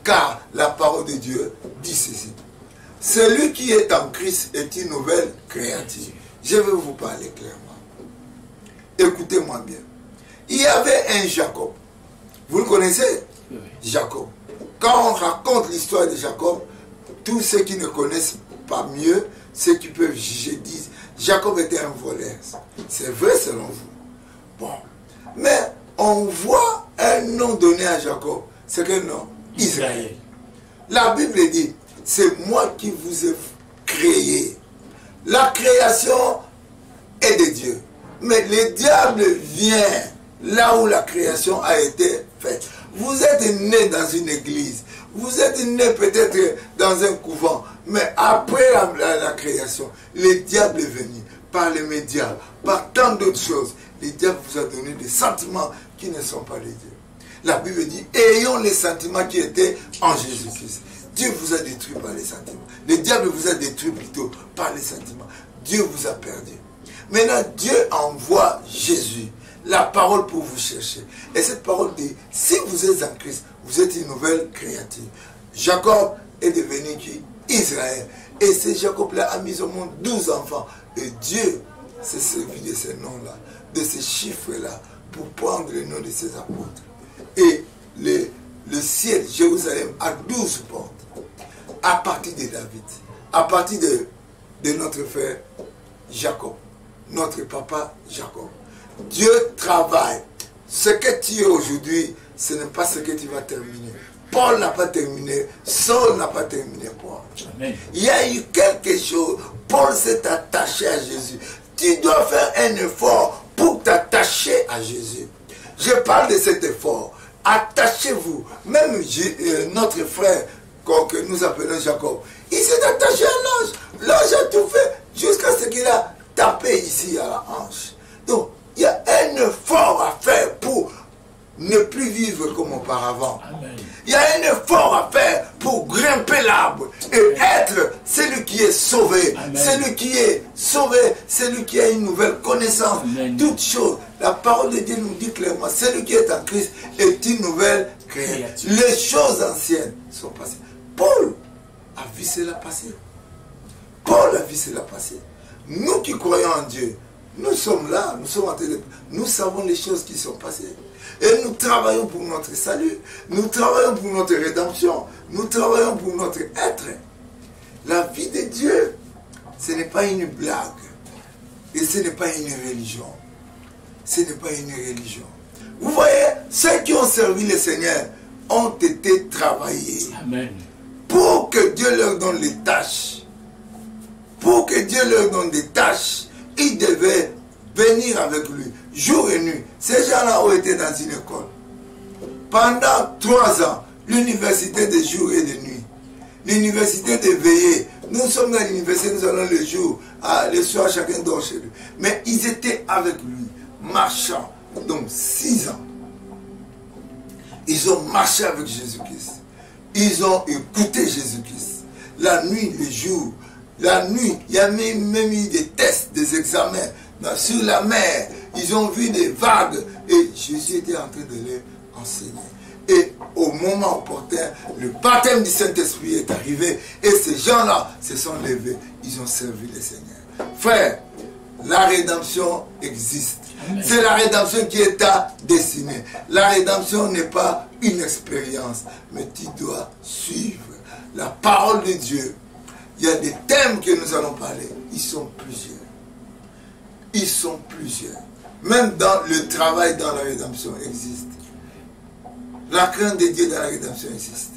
Car la parole de Dieu dit ceci. Celui qui est en Christ est une nouvelle créature. Je vais vous parler clairement. Écoutez-moi bien. Il y avait un Jacob. Vous le connaissez? Oui. Jacob. Quand on raconte l'histoire de Jacob, tous ceux qui ne connaissent pas mieux, ceux qui peuvent juger, disent Jacob était un voleur. C'est vrai selon vous. Bon. Mais on voit un nom donné à Jacob. C'est quel nom? Israël. La Bible dit, c'est moi qui vous ai créé. La création est de Dieu. Mais le diable vient là où la création a été faite. Vous êtes né dans une église. Vous êtes né peut-être dans un couvent. Mais après la création, le diable est venu par les médias, par tant d'autres choses. Le diable vous a donné des sentiments qui ne sont pas les dieux. La Bible dit, ayons les sentiments qui étaient en Jésus-Christ. Dieu vous a détruit par les sentiments. Le diable vous a détruit plutôt par les sentiments. Dieu vous a perdu. Maintenant, Dieu envoie Jésus, la parole pour vous chercher. Et cette parole dit, si vous êtes en Christ, vous êtes une nouvelle créature. Jacob est devenu qui? Israël. Et ce Jacob-là a mis au monde 12 enfants. Et Dieu s'est servi de ces noms-là, de ces chiffres-là, pour prendre le nom de ses apôtres. Et le ciel, Jérusalem, a 12 portes. À partir de David, à partir de notre frère Jacob, notre papa Jacob. Dieu travaille. Ce que tu es aujourd'hui, ce n'est pas ce que tu vas terminer. Paul n'a pas terminé, Saul n'a pas terminé Paul. Amen. Il y a eu quelque chose. Paul s'est attaché à Jésus. Tu dois faire un effort pour t'attacher à Jésus. Je parle de cet effort. Attachez-vous. Même notre frère, que nous appelons Jacob, il s'est attaché à l'ange. L'ange a tout fait jusqu'à ce qu'il a tapé ici à la hanche. Donc, il y a un effort à faire pour ne plus vivre comme auparavant. Amen. Il y a un effort à faire pour grimper l'arbre et être celui qui est sauvé. Amen. Celui qui est sauvé, celui qui a une nouvelle connaissance. Amen. Toutes choses. La parole de Dieu nous dit clairement, celui qui est en Christ est une nouvelle créature. Les choses anciennes sont passées. Paul a vu cela passer. Paul a vu cela passer. Nous qui croyons en Dieu, nous sommes là, nous sommes en train de... Nous savons les choses qui sont passées. Et nous travaillons pour notre salut. Nous travaillons pour notre rédemption. Nous travaillons pour notre être. La vie de Dieu, ce n'est pas une blague. Et ce n'est pas une religion. Ce n'est pas une religion. Vous voyez, ceux qui ont servi le Seigneur ont été travaillés. Amen. Pour que Dieu leur donne les tâches. Pour que Dieu leur donne des tâches, ils devaient venir avec lui, jour et nuit. Ces gens-là ont été dans une école. Pendant 3 ans, l'université de jour et de nuit. L'université de veillée. Nous sommes dans l'université, nous allons le jour, le soir, chacun dort chez lui. Mais ils étaient avec lui, marchant. Donc 6 ans. Ils ont marché avec Jésus-Christ. Ils ont écouté Jésus-Christ. La nuit, le jour. La nuit, il y a même eu des tests, des examens sur la mer. Ils ont vu des vagues. Et Jésus était en train de les enseigné. Et au moment opportun, le baptême du Saint-Esprit est arrivé et ces gens-là se sont levés, ils ont servi le Seigneur. Frère, la rédemption existe. C'est la rédemption qui est ta destinée. La rédemption n'est pas une expérience, mais tu dois suivre la parole de Dieu. Il y a des thèmes que nous allons parler. Ils sont plusieurs. Ils sont plusieurs. Même dans le travail dans la rédemption existe. La crainte de Dieu dans la rédemption existe.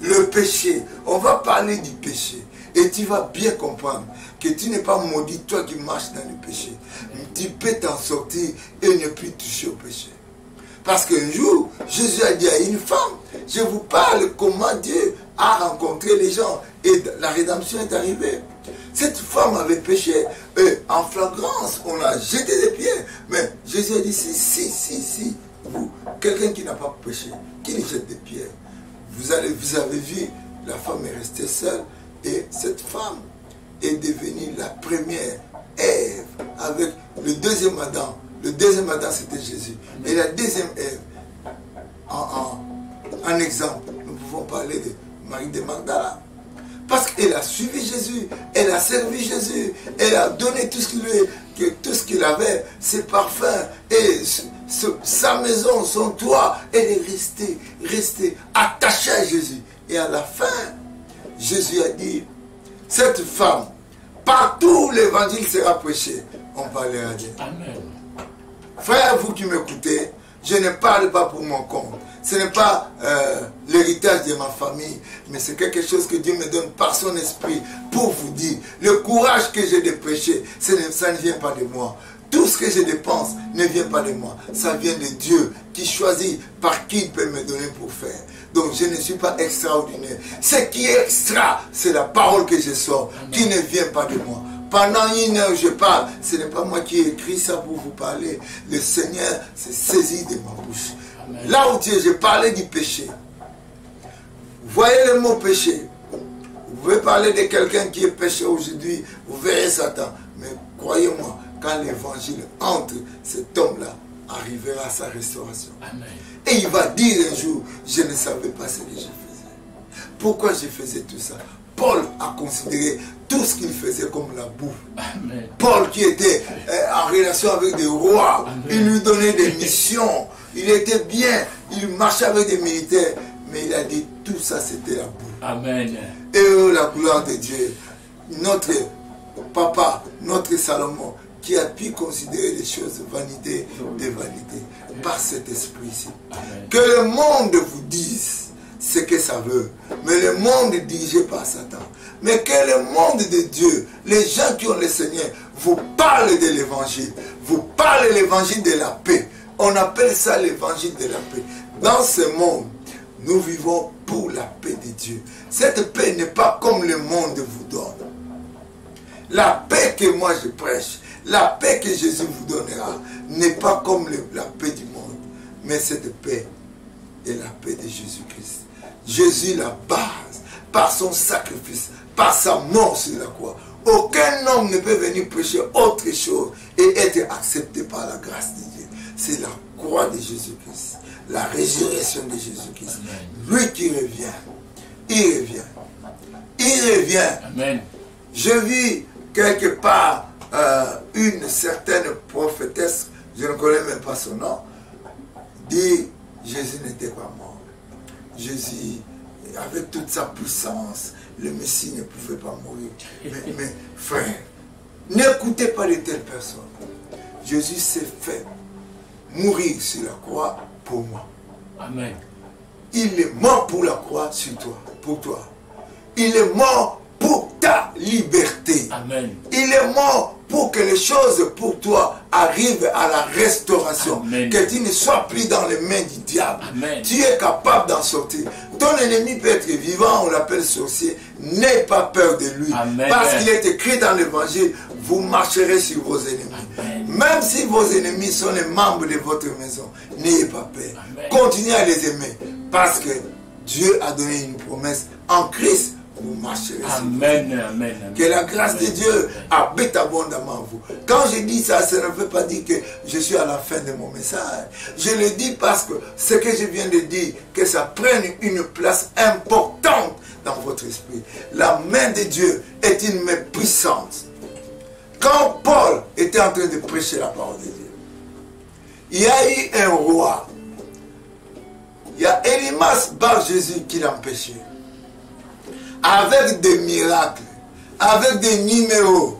Le péché, on va parler du péché. Et tu vas bien comprendre que tu n'es pas maudit, toi qui marches dans le péché. Tu peux t'en sortir et ne plus toucher au péché. Parce qu'un jour, Jésus a dit à une femme, je vous parle comment Dieu a rencontré les gens. Et la rédemption est arrivée. Cette femme avait péché en flagrance, on l'a jeté des pieds. Mais Jésus a dit, si, vous, quelqu'un qui n'a pas péché, qui lui jette des pierres. Vous avez vu, la femme est restée seule et cette femme est devenue la première Ève avec le deuxième Adam. Le deuxième Adam c'était Jésus. Et la deuxième Ève, en exemple, nous pouvons parler de Marie de Magdala. Parce qu'elle a suivi Jésus, elle a servi Jésus, elle a donné tout ce qu'il avait, ses parfums, et sa maison, son toit, elle est restée attachée à Jésus. Et à la fin, Jésus a dit, cette femme, partout l'évangile sera prêché, on parlera d'elle. Amen. Frère, vous qui m'écoutez, je ne parle pas pour mon compte. Ce n'est pas l'héritage de ma famille, mais c'est quelque chose que Dieu me donne par son esprit pour vous dire. Le courage que j'ai de prêcher, ça ne vient pas de moi. Tout ce que je dépense ne vient pas de moi. Ça vient de Dieu qui choisit par qui il peut me donner pour faire. Donc je ne suis pas extraordinaire. Ce qui est extra, c'est la parole que je sors, qui ne vient pas de moi. Pendant une heure, je parle. Ce n'est pas moi qui ai écrit ça pour vous parler. Le Seigneur s'est saisi de ma bouche. Amen. Là où je parlais du péché. Vous voyez le mot péché. Vous pouvez parler de quelqu'un qui est péché aujourd'hui. Vous verrez Satan. Mais croyez-moi, quand l'évangile entre, cet homme-là arrivera à sa restauration. Amen. Et il va dire un jour, je ne savais pas ce que je faisais. Pourquoi je faisais tout ça? Paul a considéré tout ce qu'il faisait comme la boue. Amen. Paul qui était en relation avec des rois, amen, il lui donnait des missions, il était bien, il marchait avec des militaires, mais il a dit tout ça c'était la boue. Amen. Et la gloire de Dieu, notre papa, notre Salomon, qui a pu considérer les choses vanité des vanités, par cet esprit-ci. Que le monde vous dise ce que ça veut, mais le monde est dirigé par Satan. Mais que le monde de Dieu, les gens qui ont le Seigneur, vous parlent de l'évangile, vous parlent de l'évangile de la paix. On appelle ça l'évangile de la paix. Dans ce monde, nous vivons pour la paix de Dieu. Cette paix n'est pas comme le monde vous donne. La paix que moi je prêche, la paix que Jésus vous donnera, n'est pas comme la paix du monde. Mais cette paix est la paix de Jésus-Christ. Jésus, la base, par son sacrifice, par sa mort sur la croix. Aucun homme ne peut venir prêcher autre chose et être accepté par la grâce de Dieu. C'est la croix de Jésus-Christ, la résurrection de Jésus-Christ. Lui qui revient, il revient. Il revient. Amen. Je vis quelque part une certaine prophétesse, je ne connais même pas son nom, dit Jésus n'était pas mort. Jésus, avec toute sa puissance, le Messie ne pouvait pas mourir. Mais frère, n'écoutez pas de telles personnes. Jésus s'est fait mourir sur la croix pour moi. Amen. Il est mort pour la croix sur toi, pour toi. Il est mort pour ta liberté. Amen. Il est mort pour que les choses pour toi arrivent à la restauration. Amen. Que tu ne sois plus dans les mains du diable. Amen. Tu es capable d'en sortir. Ton ennemi peut être vivant, on l'appelle sorcier. N'aie pas peur de lui. Amen. Parce qu'il est écrit dans l'évangile, vous marcherez sur vos ennemis. Amen. Même si vos ennemis sont les membres de votre maison, n'ayez pas peur. Amen. Continuez à les aimer. Parce que Dieu a donné une promesse. En Christ, vous marcherez. Amen, amen, amen. Que la grâce de Dieu habite abondamment en vous. Quand je dis ça, ça ne veut pas dire que je suis à la fin de mon message. Je le dis parce que ce que je viens de dire, que ça prenne une place importante dans votre esprit. La main de Dieu est une main puissante. Quand Paul était en train de prêcher la parole de Dieu, il y a eu un roi. Il y a Elimas Bar Jésus qui l'empêchait. Avec des miracles, avec des numéros.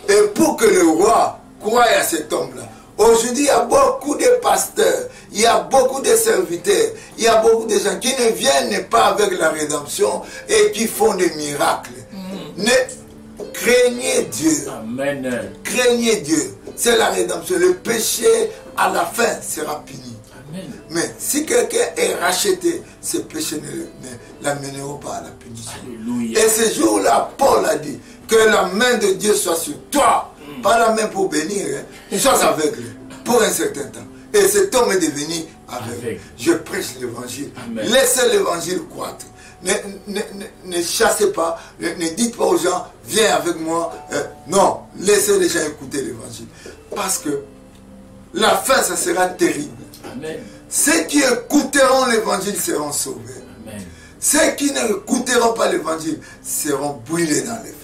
Et pour que le roi croie à cet homme-là. Aujourd'hui, il y a beaucoup de pasteurs, il y a beaucoup de serviteurs, il y a beaucoup de gens qui ne viennent pas avec la rédemption et qui font des miracles. Craignez Dieu. Amen. Craignez Dieu. C'est la rédemption. Le péché, à la fin, sera puni. Amen. Mais si quelqu'un est racheté, ce péché ne l'amènera pas à la punition. Alléluia. Et ce jour-là, Paul a dit que la main de Dieu soit sur toi. Pas la main pour bénir, hein. Sois aveugle pour un certain temps. Et cet homme est devenu aveugle. Je prêche l'évangile. Laissez l'évangile croître. Ne chassez pas, ne dites pas aux gens, viens avec moi. Non, laissez les gens écouter l'évangile. Parce que la fin, ça sera terrible. Amen. Ceux qui écouteront l'évangile seront sauvés. Amen. Ceux qui n'écouteront pas l'évangile seront brûlés dans les faits.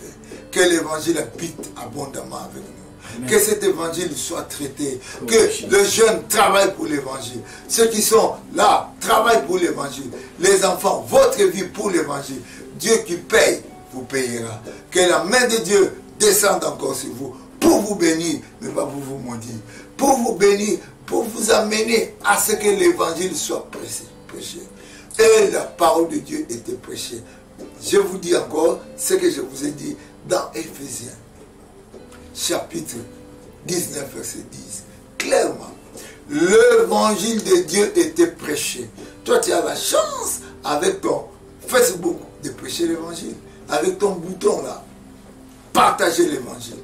Que l'évangile habite abondamment avec nous. Amen. Que cet évangile soit traité. Que les jeunes travaillent pour l'évangile. Ceux qui sont là travaillent pour l'évangile. Les enfants, votre vie pour l'évangile. Dieu qui paye, vous payera. Que la main de Dieu descende encore sur vous. Pour vous bénir, mais pas pour vous maudire. Pour vous bénir, pour vous amener à ce que l'évangile soit prêché. Et la parole de Dieu était prêchée. Je vous dis encore ce que je vous ai dit dans Éphésiens, chapitre 19, verset 10. Clairement, l'évangile de Dieu était prêché. Toi, tu as la chance, avec ton Facebook, de prêcher l'évangile. Avec ton bouton là, partager l'évangile.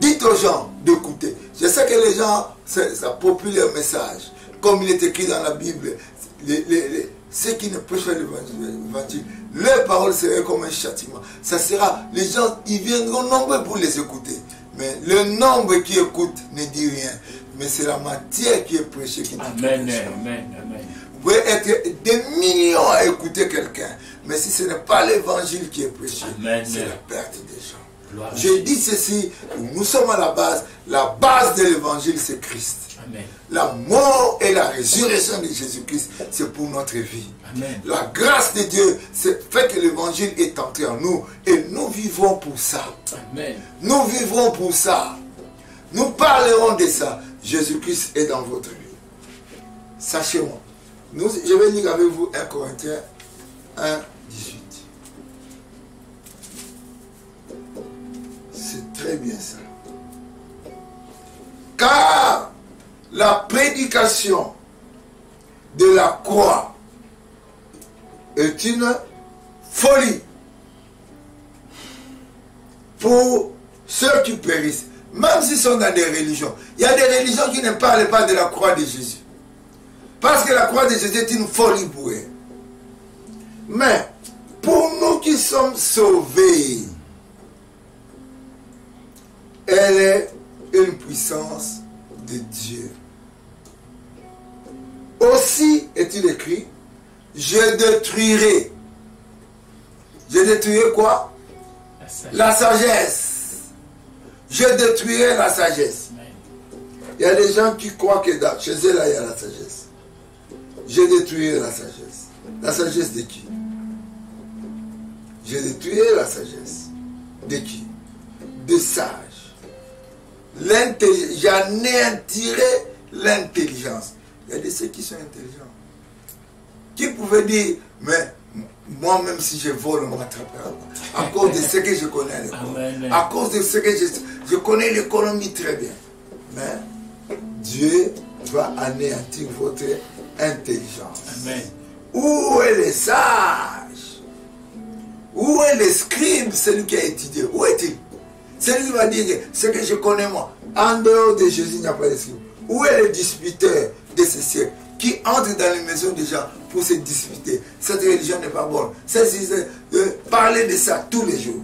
Dites aux gens d'écouter. Je sais que les gens, ça popule leur message. Comme il est écrit dans la Bible, ceux qui ne prêchent pas l'évangile, leur parole serait comme un châtiment. Ça sera, les gens, ils viendront nombreux pour les écouter. Mais le nombre qui écoute ne dit rien. Mais c'est la matière qui est prêchée qui dit. Amen, amen, amen. Vous pouvez être des millions à écouter quelqu'un. Mais si ce n'est pas l'évangile qui est prêché, c'est la perte des gens. Je dis ceci, nous sommes à la base de l'évangile, c'est Christ. Amen. La mort et la résurrection de Jésus-Christ, c'est pour notre vie. Amen. La grâce de Dieu, c'est fait que l'évangile est entré en nous et nous vivrons pour ça. Amen. Nous vivrons pour ça. Nous parlerons de ça. Jésus-Christ est dans votre vie. Sachez-moi. Je vais lire avec vous 1 Corinthiens 1, 18. C'est très bien ça. Car la prédication de la croix est une folie pour ceux qui périssent, même s'ils sont dans des religions. Il y a des religions qui ne parlent pas de la croix de Jésus. Parce que la croix de Jésus est une folie pour eux. Mais pour nous qui sommes sauvés, elle est une puissance de Dieu. Aussi est-il écrit, je détruirai. Je détruirai quoi? La sagesse. Je détruirai la sagesse. Il y a des gens qui croient que chez eux là, il y a la sagesse. Je détruirai la sagesse. La sagesse de qui? Je détruirai la sagesse. De qui? Des sages. J'anéantirai l'intelligence. Il y a de ceux qui sont intelligents. Qui pouvaient dire, mais moi-même si je vole, on m'attrapera. À cause de ce que je connais à l'école. À cause de ce que je connais l'économie très bien. Mais Dieu va anéantir votre intelligence. Amen. Où est le sage? Où est le scribe, celui qui a étudié? Où est-il? Celui qui va dire ce que je connais moi. En dehors de Jésus, il n'y a pas de scribe. Où est le disputeur de ce siècle? qui entrent dans les maisons des gens pour se disputer. Cette religion n'est pas bonne. Parler de ça tous les jours.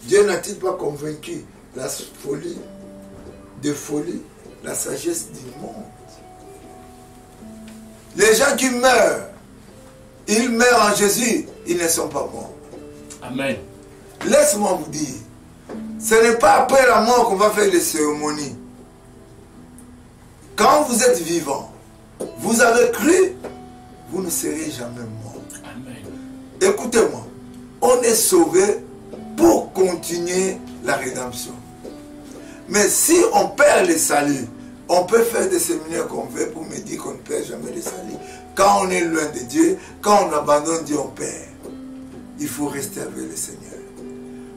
Dieu n'a-t-il pas convaincu la folie, la sagesse du monde? Les gens qui meurent, ils meurent en Jésus, ils ne sont pas morts. Amen. Laisse-moi vous dire, ce n'est pas après la mort qu'on va faire les cérémonies. Quand vous êtes vivant, vous avez cru, vous ne serez jamais mort. Amen. Écoutez-moi, on est sauvé pour continuer la rédemption. Mais si on perd le salut, on peut faire des séminaires qu'on veut pour me dire qu'on ne perd jamais le salut. Quand on est loin de Dieu, quand on abandonne Dieu, on perd. Il faut rester avec le Seigneur.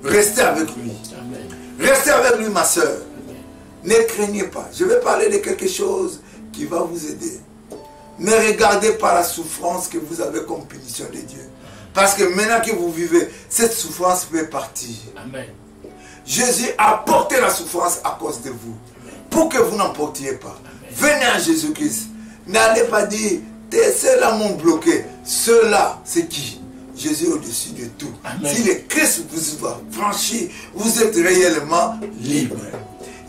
Restez avec lui. Amen. Restez avec lui, ma soeur. Amen. Ne craignez pas. Je vais parler de quelque chose qui va vous aider. Ne regardez pas la souffrance que vous avez comme punition de Dieu. Parce que maintenant que vous vivez, cette souffrance peut partir. Amen. Jésus a porté la souffrance à cause de vous. Pour que vous n'en portiez pas. Amen. Venez à Jésus-Christ. N'allez pas dire, ceux-là m'ont bloqué. Ceux-là, c'est qui? Jésus est au-dessus de tout. Amen. Si le Christ vous a franchi, vous êtes réellement libre.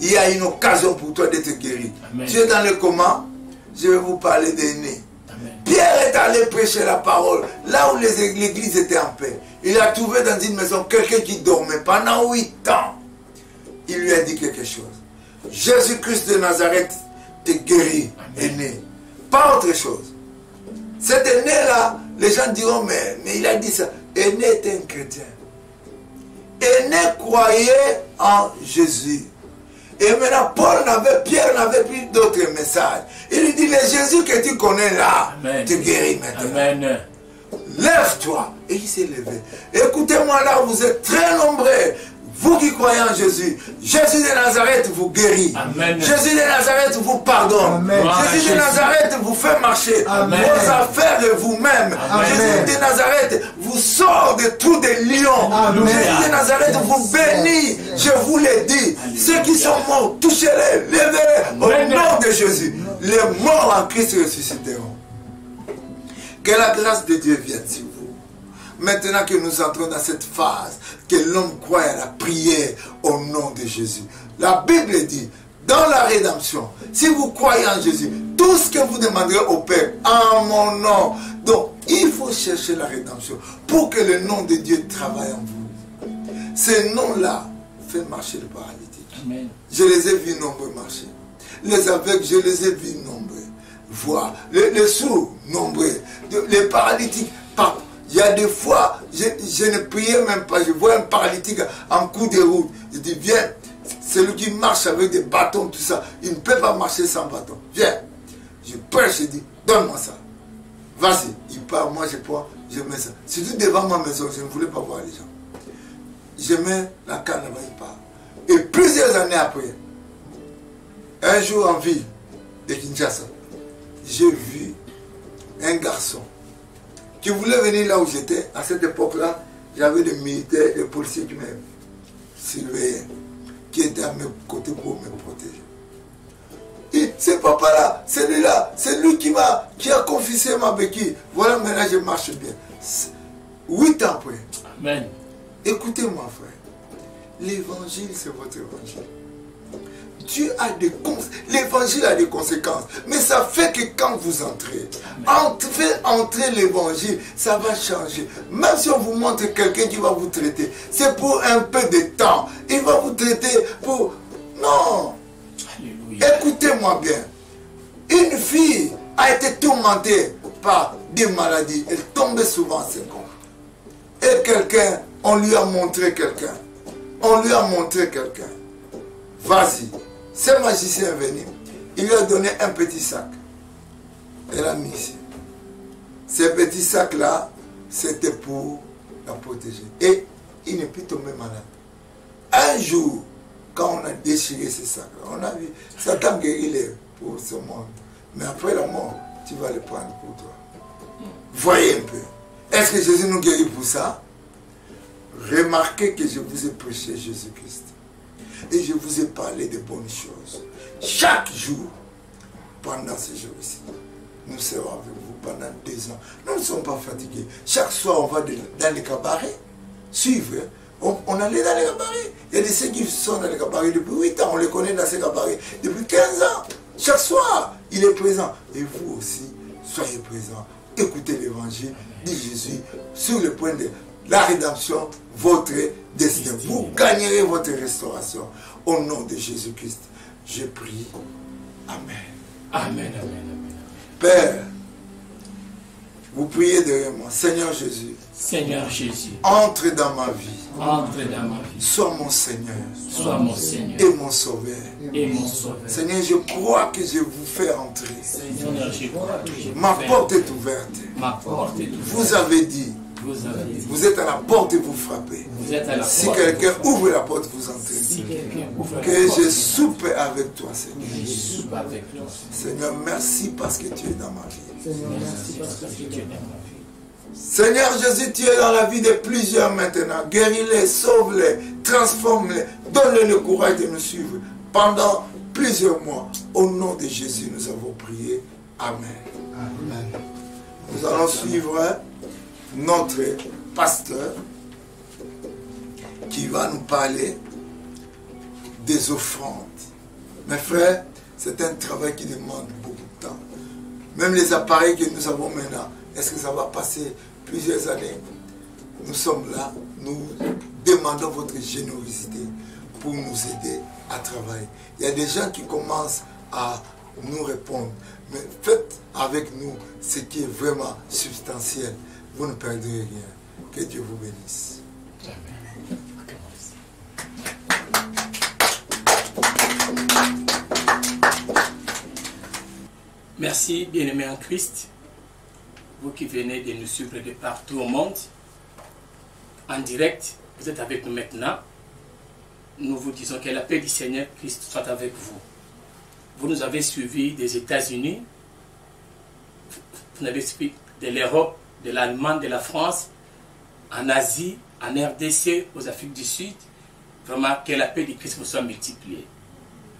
Il y a une occasion pour toi d'être guéri. Amen. Tu es dans le coma, je vais vous parler d'aînés. Pierre est allé prêcher la parole là où l'église était en paix. Il a trouvé dans une maison quelqu'un qui dormait pendant 8 ans. Il lui a dit quelque chose. Jésus-Christ de Nazareth te guérit, aîné. Pas autre chose. Cet aîné-là, les gens diront, mais il a dit ça. Aîné était un chrétien. Aîné croyait en Jésus. Et maintenant, Pierre n'avait plus d'autres messages. Il lui dit, le Jésus que tu connais là, Amen. Te guérit maintenant. Amen. Lève-toi. Et il s'est levé. Écoutez-moi là, vous êtes très nombreux. Vous qui croyez en Jésus, Jésus de Nazareth vous guérit. Amen. Jésus de Nazareth vous pardonne. Amen. Jésus de Nazareth vous fait marcher. Amen. Vos affaires de vous-même. Jésus de Nazareth vous sort de trous des lions. Amen. Jésus de Nazareth vous bénit. Je vous l'ai dit. Ceux qui sont morts, touchez-les, levez-les au nom de Jésus. Les morts en Christ ressusciteront. Que la grâce de Dieu vienne sur vous. Maintenant que nous entrons dans cette phase, que l'homme croit à la prière au nom de Jésus. La Bible dit, dans la rédemption, si vous croyez en Jésus, tout ce que vous demanderez au Père, en mon nom. Donc, il faut chercher la rédemption pour que le nom de Dieu travaille en vous. Ce nom-là fait marcher le paralytique. Amen. Je les ai vus nombreux marcher. Les aveugles, je les ai vus nombreux voir. Les sourds, nombreux. Les paralytiques, partout. Il y a des fois, je ne priais même pas. Je vois un paralytique en coup de route. Je dis, viens, celui qui marche avec des bâtons, tout ça, il ne peut pas marcher sans bâton. Viens. Je prêche, je dis, donne-moi ça. Vas-y. Il part, moi je prends, je mets ça. Surtout devant ma maison, je ne voulais pas voir les gens. Je mets la canne là-bas, il part. Et plusieurs années après, un jour en ville de Kinshasa, j'ai vu un garçon qui voulait venir là où j'étais. À cette époque-là, j'avais des militaires, des policiers qui me surveillaient, qui étaient à mes côtés pour me protéger. Et ce papa-là, celui-là, c'est lui qui a confisqué ma béquille. Voilà, maintenant je marche bien. 8 ans après. Amen. Écoutez-moi, frère. L'évangile, c'est votre évangile. Dieu a des conséquences. L'évangile a des conséquences. Mais ça fait que quand vous entrez, entrer l'évangile, ça va changer. Même si on vous montre quelqu'un qui va vous traiter, c'est pour un peu de temps. Il va vous traiter pour... Non. Alléluia. Écoutez-moi bien. Une fille a été tourmentée par des maladies. Elle tombait souvent à 5 ans. Et quelqu'un, on lui a montré quelqu'un. On lui a montré quelqu'un. Vas-y. Ce magicien est venu. Il lui a donné un petit sac. Elle a mis ici. Ce petit sac-là, c'était pour la protéger. Et il n'est plus tombé malade. Un jour, quand on a déchiré ce sac-là, on a vu, Satan guérit pour ce monde. Mais après la mort, tu vas le prendre pour toi. Voyez un peu. Est-ce que Jésus nous guérit pour ça? Remarquez que je vous ai prêché Jésus-Christ. Et je vous ai parlé de bonnes choses. Chaque jour, pendant ces jours ici. Nous serons avec vous pendant 2 ans. Nous ne sommes pas fatigués. Chaque soir, on va dans les cabarets. Suivre. On allait dans les cabarets. Il y a des ceux qui sont dans les cabarets depuis 8 ans. On les connaît dans ces cabarets depuis 15 ans. Chaque soir, il est présent. Et vous aussi, soyez présents. Écoutez l'évangile, dit Jésus, sur le point de la rédemption, votre destin. Vous gagnerez votre restauration. Au nom de Jésus-Christ, je prie. Amen. Amen, amen, amen. Père, vous priez derrière moi. Seigneur Jésus. Seigneur Jésus. Entre dans ma vie. Entre dans ma vie. Sois mon Seigneur. Sois mon Seigneur. Et mon Sauveur. Et mon Sauveur. Seigneur, je crois que je vous fais entrer. Seigneur, je crois que je Ma fais- porte est ouverte. Ma porte est ouverte. Vous avez dit, Vous avez dit. vous êtes à la porte et vous frappez. Vous êtes à la Si porte. quelqu'un ouvre la porte, vous entrez. Si quelqu'un ouvre la Que porte, je soupe avec toi, Seigneur. je soupe avec toi. Seigneur, merci parce que tu es dans ma vie. Merci parce que tu es dans ma vie. Seigneur Jésus, tu es dans la vie de plusieurs maintenant. Guéris-les, sauve-les, transforme-les. Donne-les le courage de nous suivre pendant plusieurs mois. Au nom de Jésus, nous avons prié. Amen. Amen. Nous allons suivre notre pasteur qui va nous parler des offrandes. Mes frères, c'est un travail qui demande beaucoup de temps. Même les appareils que nous avons maintenant, est-ce que ça va passer plusieurs années? Nous sommes là, nous demandons votre générosité pour nous aider à travailler. Il y a des gens qui commencent à nous répondre, mais faites avec nous ce qui est vraiment substantiel. Vous ne perdrez rien. Que Dieu vous bénisse. Merci, bien-aimés en Christ, vous qui venez de nous suivre de partout au monde, en direct, vous êtes avec nous maintenant. Nous vous disons que la paix du Seigneur Christ soit avec vous. Vous nous avez suivis des États-Unis, vous avez suivi de l'Europe, de l'Allemagne, de la France, en Asie, en RDC, aux Afriques du Sud. Vraiment, que la paix du Christ vous soit multipliée.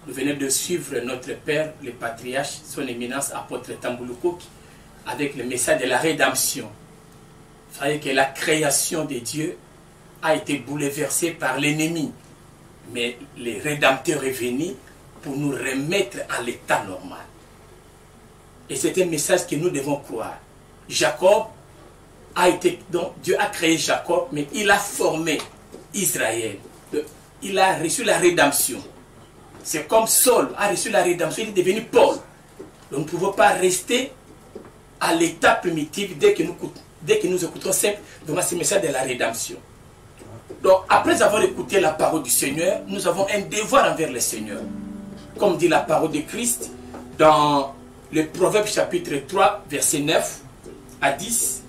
Nous venons de suivre notre Père, le patriarche, son éminence, apôtre Tambouloukouk, avec le message de la rédemption. Vous savez que la création de Dieu a été bouleversée par l'ennemi. Mais le Rédempteur est venu pour nous remettre à l'état normal. Et c'est un message que nous devons croire. Jacob a été... Donc Dieu a créé Jacob, mais il a formé Israël. Il a reçu la rédemption. C'est comme Saul a reçu la rédemption, il est devenu Paul. Donc nous ne pouvons pas rester à l'état primitif dès que nous écoutons simplement ce message de la rédemption. Donc après avoir écouté la parole du Seigneur, nous avons un devoir envers le Seigneur. Comme dit la parole de Christ dans le Proverbe chapitre 3, verset 9 à 10.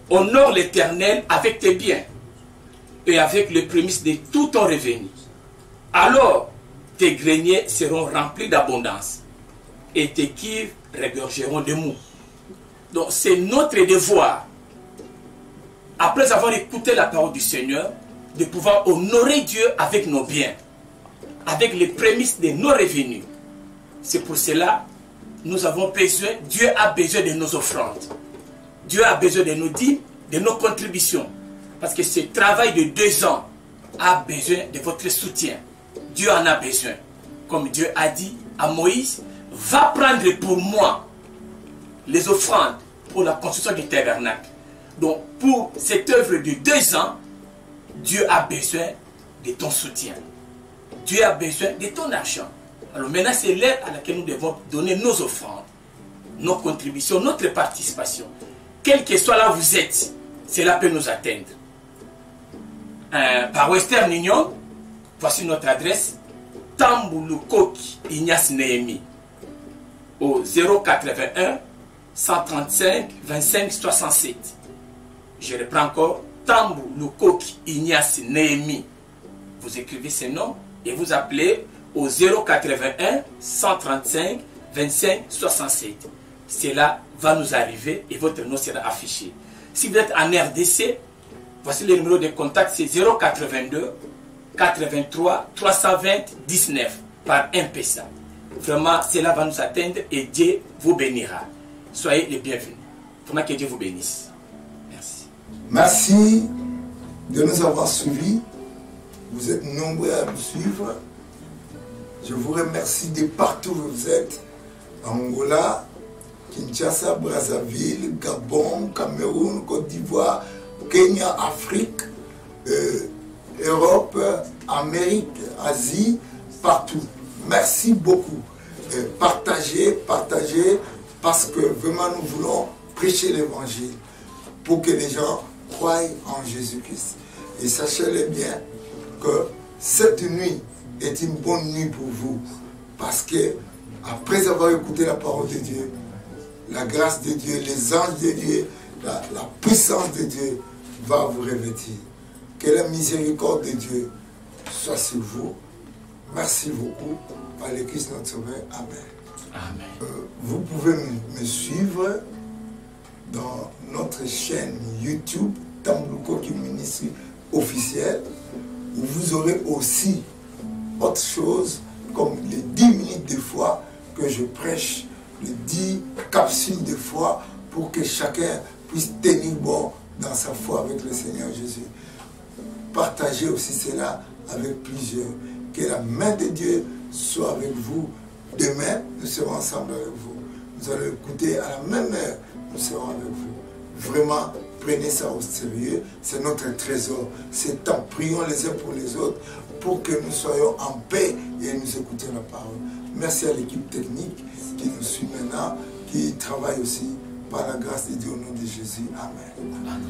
Honore l'Éternel avec tes biens et avec les prémices de tout ton revenu. Alors tes greniers seront remplis d'abondance et tes cuves regorgeront de mou. Donc c'est notre devoir, après avoir écouté la parole du Seigneur, de pouvoir honorer Dieu avec nos biens, avec les prémices de nos revenus. C'est pour cela que nous avons besoin, Dieu a besoin de nos offrandes. Dieu a besoin de nos dîmes, de nos contributions. Parce que ce travail de 2 ans a besoin de votre soutien. Dieu en a besoin. Comme Dieu a dit à Moïse, va prendre pour moi les offrandes pour la construction du tabernacle. Donc pour cette œuvre de 2 ans, Dieu a besoin de ton soutien. Dieu a besoin de ton argent. Alors maintenant c'est l'heure à laquelle nous devons donner nos offrandes, nos contributions, notre participation. Quel que soit là où vous êtes, cela peut nous atteindre. Par Western Union, voici notre adresse. Tambouloukouk Ignace Néhémie au 081 135 25 67. Je reprends encore. Tambouloukouk Ignace Néhémie. Vous écrivez ce nom et vous appelez au 081 135 25 67. Cela va nous arriver et votre nom sera affiché. Si vous êtes en RDC, voici le numéro de contact, c'est 082 83 320 19 par M-Pesa. Vraiment, cela va nous atteindre et Dieu vous bénira. Soyez les bienvenus. Vraiment que Dieu vous bénisse. Merci. Merci de nous avoir suivis. Vous êtes nombreux à nous suivre. Je vous remercie de partout où vous êtes. Angola, Kinshasa, Brazzaville, Gabon, Cameroun, Côte d'Ivoire, Kenya, Afrique, Europe, Amérique, Asie, partout. Merci beaucoup. Partagez, parce que vraiment nous voulons prêcher l'évangile pour que les gens croient en Jésus-Christ. Et sachez-le bien que cette nuit est une bonne nuit pour vous, parce que après avoir écouté la parole de Dieu, la grâce de Dieu, les anges de Dieu, la puissance de Dieu va vous revêtir. Que la miséricorde de Dieu soit sur vous. Merci beaucoup. Par le Christ notre Sauveur. Amen. Amen. Vous pouvez me suivre dans notre chaîne YouTube, Tamblouko Ministry officiel, où vous aurez aussi autre chose comme les 10 minutes de foi que je prêche, les 10 capsules de foi pour que chacun puisse tenir bon dans sa foi avec le Seigneur Jésus. Partagez aussi cela avec plusieurs. Que la main de Dieu soit avec vous. Demain, nous serons ensemble avec vous. Nous allons écouter à la même heure. Nous serons avec vous. Vraiment, prenez ça au sérieux. C'est notre trésor. C'est temps. Prions les uns pour les autres pour que nous soyons en paix et nous écoutions la parole. Merci à l'équipe technique qui nous suit maintenant, qui travaille aussi par la grâce de Dieu au nom de Jésus. Amen. Amen.